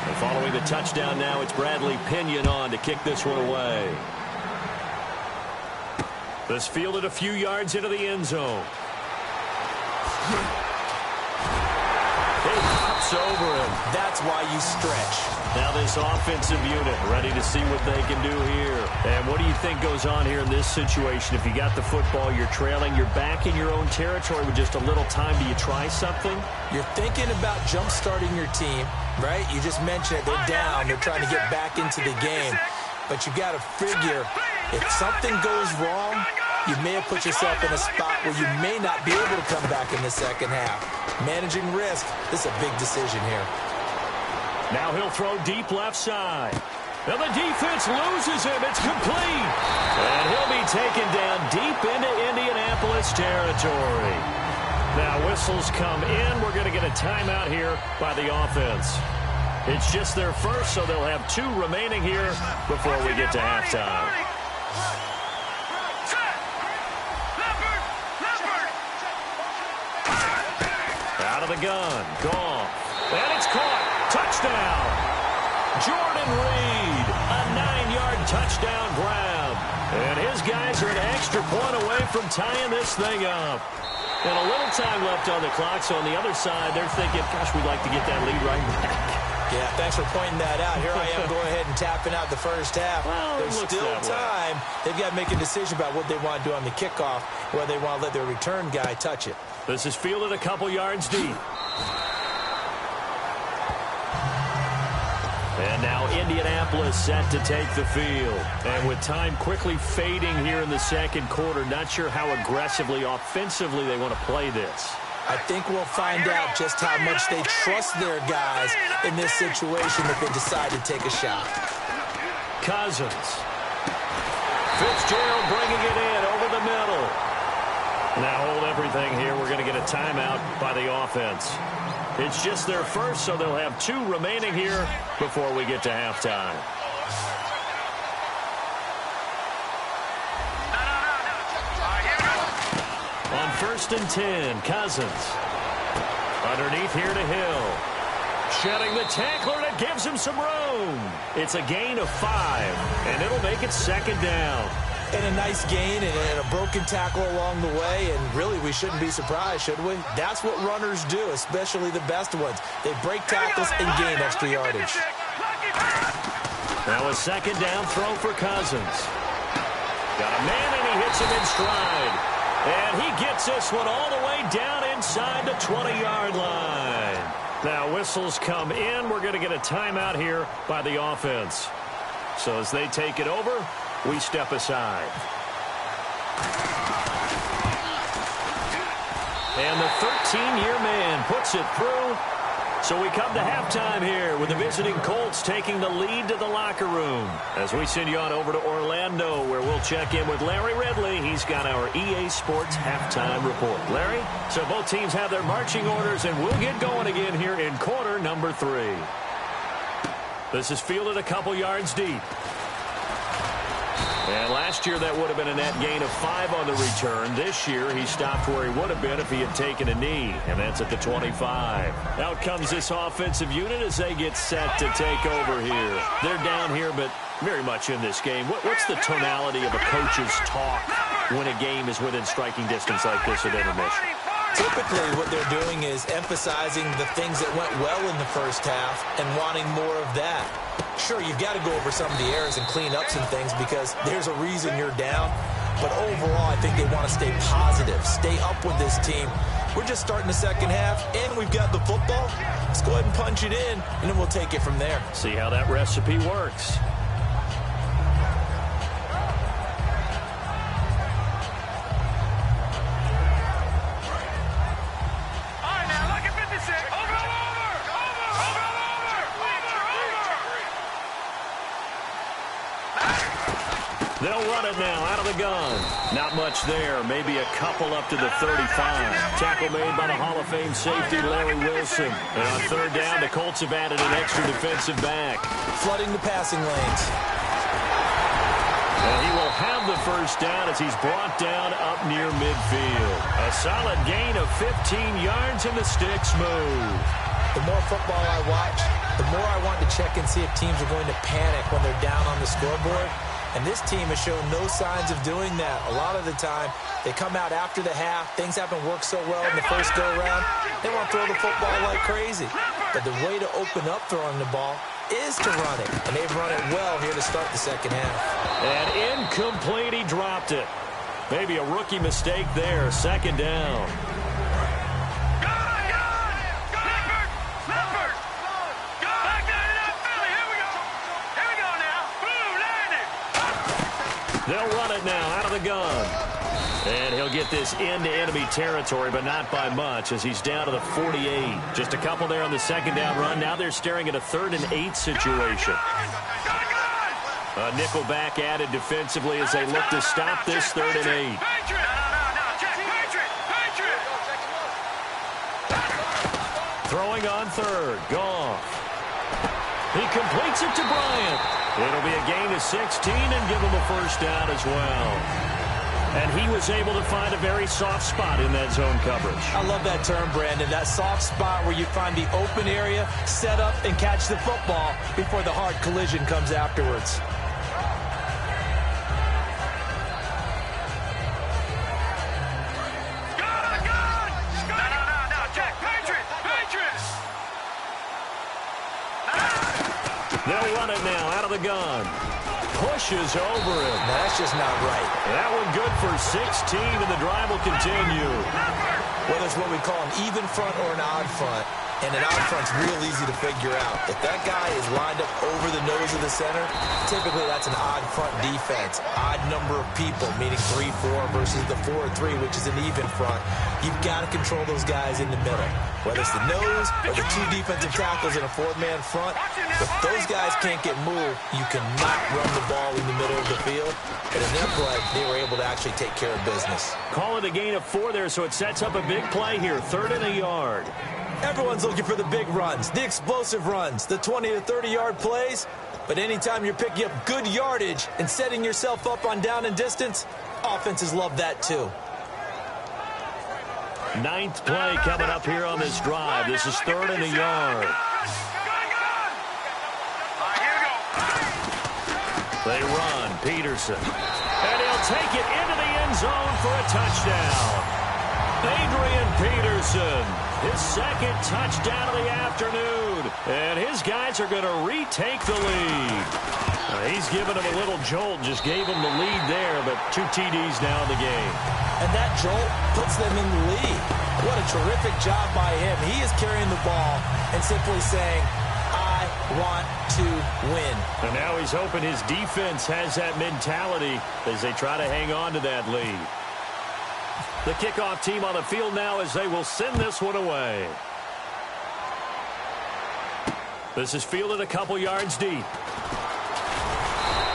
And following the touchdown now, it's Bradley Pinion on to kick this one away. This fielded a few yards into the end zone. He hops over him. That's why you stretch. Now this offensive unit ready to see what they can do here. And what do you think goes on here in this situation? If you got the football, you're trailing, you're back in your own territory with just a little time. Do you try something? You're thinking about jump-starting your team, right? You just mentioned it. They're down. They're trying to get back into the game. But you got to figure if something goes wrong, you may have put yourself in a spot where you may not be able to come back in the second half. Managing risk, this is a big decision here. Now he'll throw deep left side. Now the defense loses him. It's complete. And he'll be taken down deep into Indianapolis territory. Now whistles come in. We're going to get a timeout here by the offense. It's just their first, so they'll have 2 remaining here before we get to halftime. Out of the gun. Goff. And it's caught. Touchdown. Jordan Reed. A 9-yard touchdown grab. And his guys are an extra point away from tying this thing up. And a little time left on the clock, so on the other side, they're thinking, gosh, we'd like to get that lead right back. Yeah, thanks for pointing that out. Here I am going ahead and tapping out the first half. Well, there's still time. They've got to make a decision about what they want to do on the kickoff, whether they want to let their return guy touch it. This is fielded a couple yards deep. And now Indianapolis set to take the field. And with time quickly fading here in the second quarter, not sure how aggressively, offensively they want to play this. I think we'll find out just how much they trust their guys in this situation if they decide to take a shot. Cousins. Fitzgerald bringing it in over the middle. Now hold everything here. We're going to get a timeout by the offense. It's just their first, so they'll have 2 remaining here before we get to halftime. On 1st and 10, Cousins. Underneath here to Hill. Shedding the tackler, and it gives him some room. It's a gain of 5, and it'll make it 2nd down. And a nice gain and a broken tackle along the way, and really we shouldn't be surprised, should we? That's what runners do, especially the best ones. They break tackles and gain extra yardage. Now a 2nd down throw for Cousins. Got a man, and he hits him in stride. And he gets this one all the way down inside the 20-yard line. Now whistles come in. We're going to get a timeout here by the offense. So as they take it over, we step aside. And the 13-year man puts it through. So we come to halftime here with the visiting Colts taking the lead to the locker room. As we send you on over to Orlando, where we'll check in with Larry Ridley. He's got our EA Sports halftime report. Larry, so both teams have their marching orders, and we'll get going again here in quarter number 3. This is fielded a couple yards deep. And last year that would have been a net gain of 5 on the return. This year he stopped where he would have been if he had taken a knee, and that's at the 25. Out comes this offensive unit as they get set to take over here. They're down here, but very much in this game. What's the tonality of a coach's talk when a game is within striking distance like this at intermission? Typically, what they're doing is emphasizing the things that went well in the first half and wanting more of that. Sure, you've got to go over some of the errors and clean up some things because there's a reason you're down. But overall, I think they want to stay positive, stay up with this team. We're just starting the second half, and we've got the football. Let's go ahead and punch it in, and then we'll take it from there. See how that recipe works. They'll run it now out of the gun. Not much there. Maybe a couple up to the 35. Tackle made by the Hall of Fame safety, Larry Wilson. And on third down, the Colts have added an extra defensive back. Flooding the passing lanes. And he will have the first down as he's brought down up near midfield. A solid gain of 15 yards, and the sticks move. The more football I watch, the more I want to check and see if teams are going to panic when they're down on the scoreboard. And this team has shown no signs of doing that. A lot of the time, they come out after the half. Things haven't worked so well in the first go-around. They want to throw the football like crazy. But the way to open up throwing the ball is to run it. And they've run it well here to start the second half. And incomplete, he dropped it. Maybe a rookie mistake there. Second down. They'll run it now out of the gun. And he'll get this into enemy territory, but not by much as he's down to the 48. Just a couple there on the second down run. Now they're staring at a 3rd and 8 situation. A nickel back added defensively as they look to stop this 3rd and 8. Throwing on third. Goff. He completes it to Bryant. It'll be a gain of 16 and give him a first down as well. And he was able to find a very soft spot in that zone coverage. I love that term, Brandon. That soft spot where you find the open area, set up, and catch the football before the hard collision comes afterwards. They'll run it now out of the gun. Pushes over him. Now, that's just not right. That one good for 16, and the drive will continue. Whether it's what we call an even front or an odd front, and an odd front's real easy to figure out. If that guy is lined up over the nose of the center, typically that's an odd front defense. Odd number of people, meaning 3-4 versus the 4-3, which is an even front. You've got to control those guys in the middle. Whether it's the nose or the 2 defensive tackles in a 4-man front, if those guys can't get moved, you cannot run the ball in the middle of the field. And in their play, they were able to actually take care of business. Call it a gain of 4 there, so it sets up a big play here. 3rd and a yard. Everyone's looking for the big runs, the explosive runs, the 20 to 30-yard plays. But anytime you're picking up good yardage and setting yourself up on down and distance, offenses love that too. 9th play coming up here on this drive. This is 3rd and a yard. They run. Peterson. And he'll take it into the end zone for a touchdown. Adrian Peterson, his 2nd touchdown of the afternoon. And his guys are going to retake the lead. He's given him a little jolt, just gave him the lead there, but 2 TDs now in the game. And that jolt puts them in the lead. What a terrific job by him. He is carrying the ball and simply saying, I want to win. And now he's hoping his defense has that mentality as they try to hang on to that lead. The kickoff team on the field now as they will send this one away. This is fielded a couple yards deep.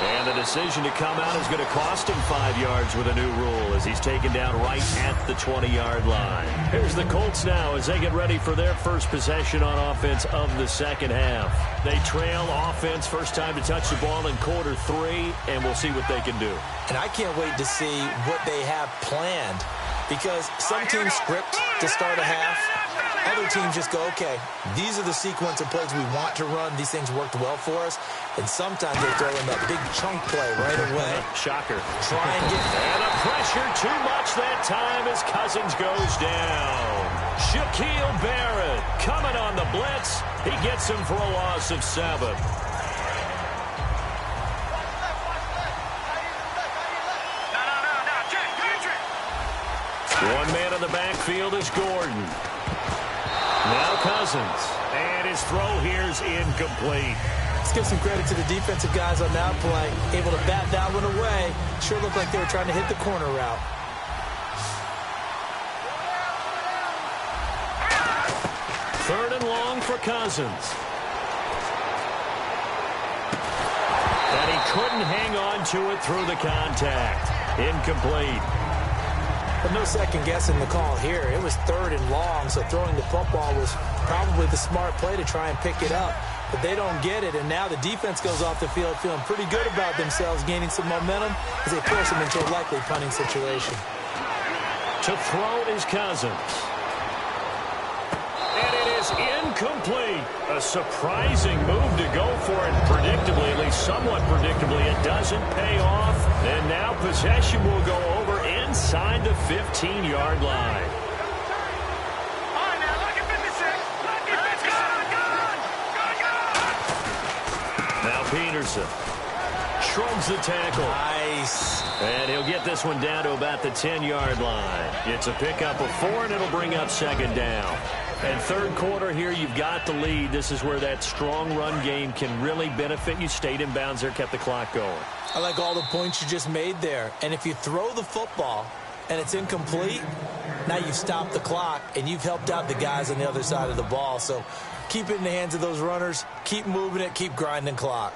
And the decision to come out is going to cost him 5 yards with a new rule as he's taken down right at the 20-yard line. Here's the Colts now as they get ready for their first possession on offense of the second half. They trail offense, first time to touch the ball in quarter 3, and we'll see what they can do. And I can't wait to see what they have planned, because some teams script to start a half, Other teams just go, okay, these are the sequence of plays we want to run. These things worked well for us. And sometimes they throw in that big chunk play right away. Shocker. Try and get... And the pressure too much that time as Cousins goes down. Shaquille Barrett coming on the blitz. He gets him for a loss of 7. One man in the backfield is Gordon. Now Cousins. And his throw here is incomplete. Let's give some credit to the defensive guys on that play. Able to bat that one away. Sure looked like they were trying to hit the corner route. Third and long for Cousins. And he couldn't hang on to it through the contact. Incomplete. But no second guessing the call here. It was third and long, so throwing the football was probably the smart play to try and pick it up. But they don't get it, and now the defense goes off the field feeling pretty good about themselves, gaining some momentum as they force them into a likely punting situation. To throw is Cousins. And it is incomplete. A surprising move to go for it predictably, at least somewhat predictably. It doesn't pay off. And now possession will go over inside the 15-yard line. Now Peterson shrugs the tackle. Nice. And he'll get this one down to about the 10-yard line. It's a pickup of 4, and it'll bring up second down. And third quarter here, you've got the lead. This is where that strong run game can really benefit you. Stayed in bounds there, kept the clock going. I like all the points you just made there. And if you throw the football and it's incomplete, now you've stopped the clock and you've helped out the guys on the other side of the ball. So keep it in the hands of those runners. Keep moving it. Keep grinding clock.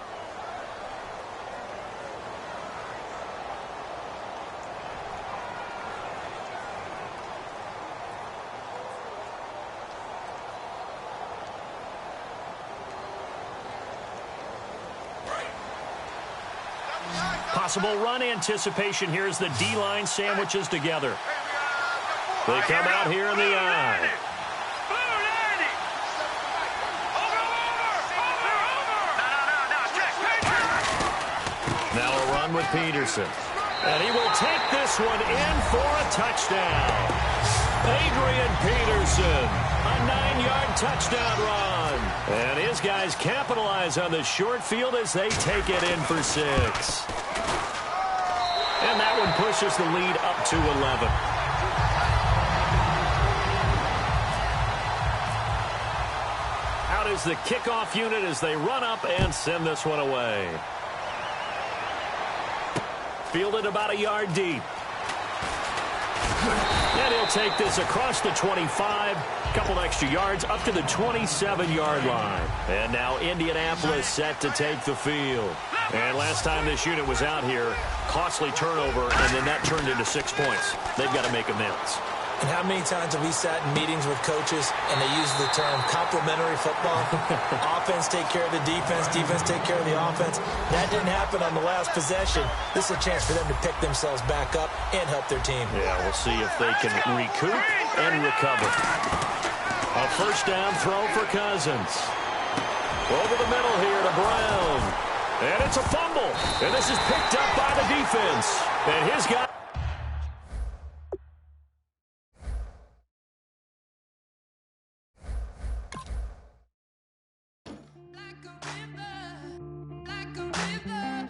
Possible run anticipation here as the D-line sandwiches together. They come out here in the eye. Now a run with Peterson. And he will take this one in for a touchdown. Adrian Peterson, a 9-yard touchdown run. And his guys capitalize on the short field as they take it in for 6. And that one pushes the lead up to 11. Out is the kickoff unit as they run up and send this one away. Fielded about a yard deep. And he'll take this across the 25. Couple extra yards up to the 27-yard line. And now Indianapolis set to take the field. And last time this unit was out here, costly turnover, and then that turned into 6 points. They've got to make amends. And how many times have we sat in meetings with coaches and they use the term complementary football? Offense take care of the defense, defense take care of the offense. That didn't happen on the last possession. This is a chance for them to pick themselves back up and help their team. Yeah, we'll see if they can recoup and recover. A first down throw for Cousins. Over the middle here to Brown. And it's a fumble. And this is picked up by the defense. And his guy... Like a river,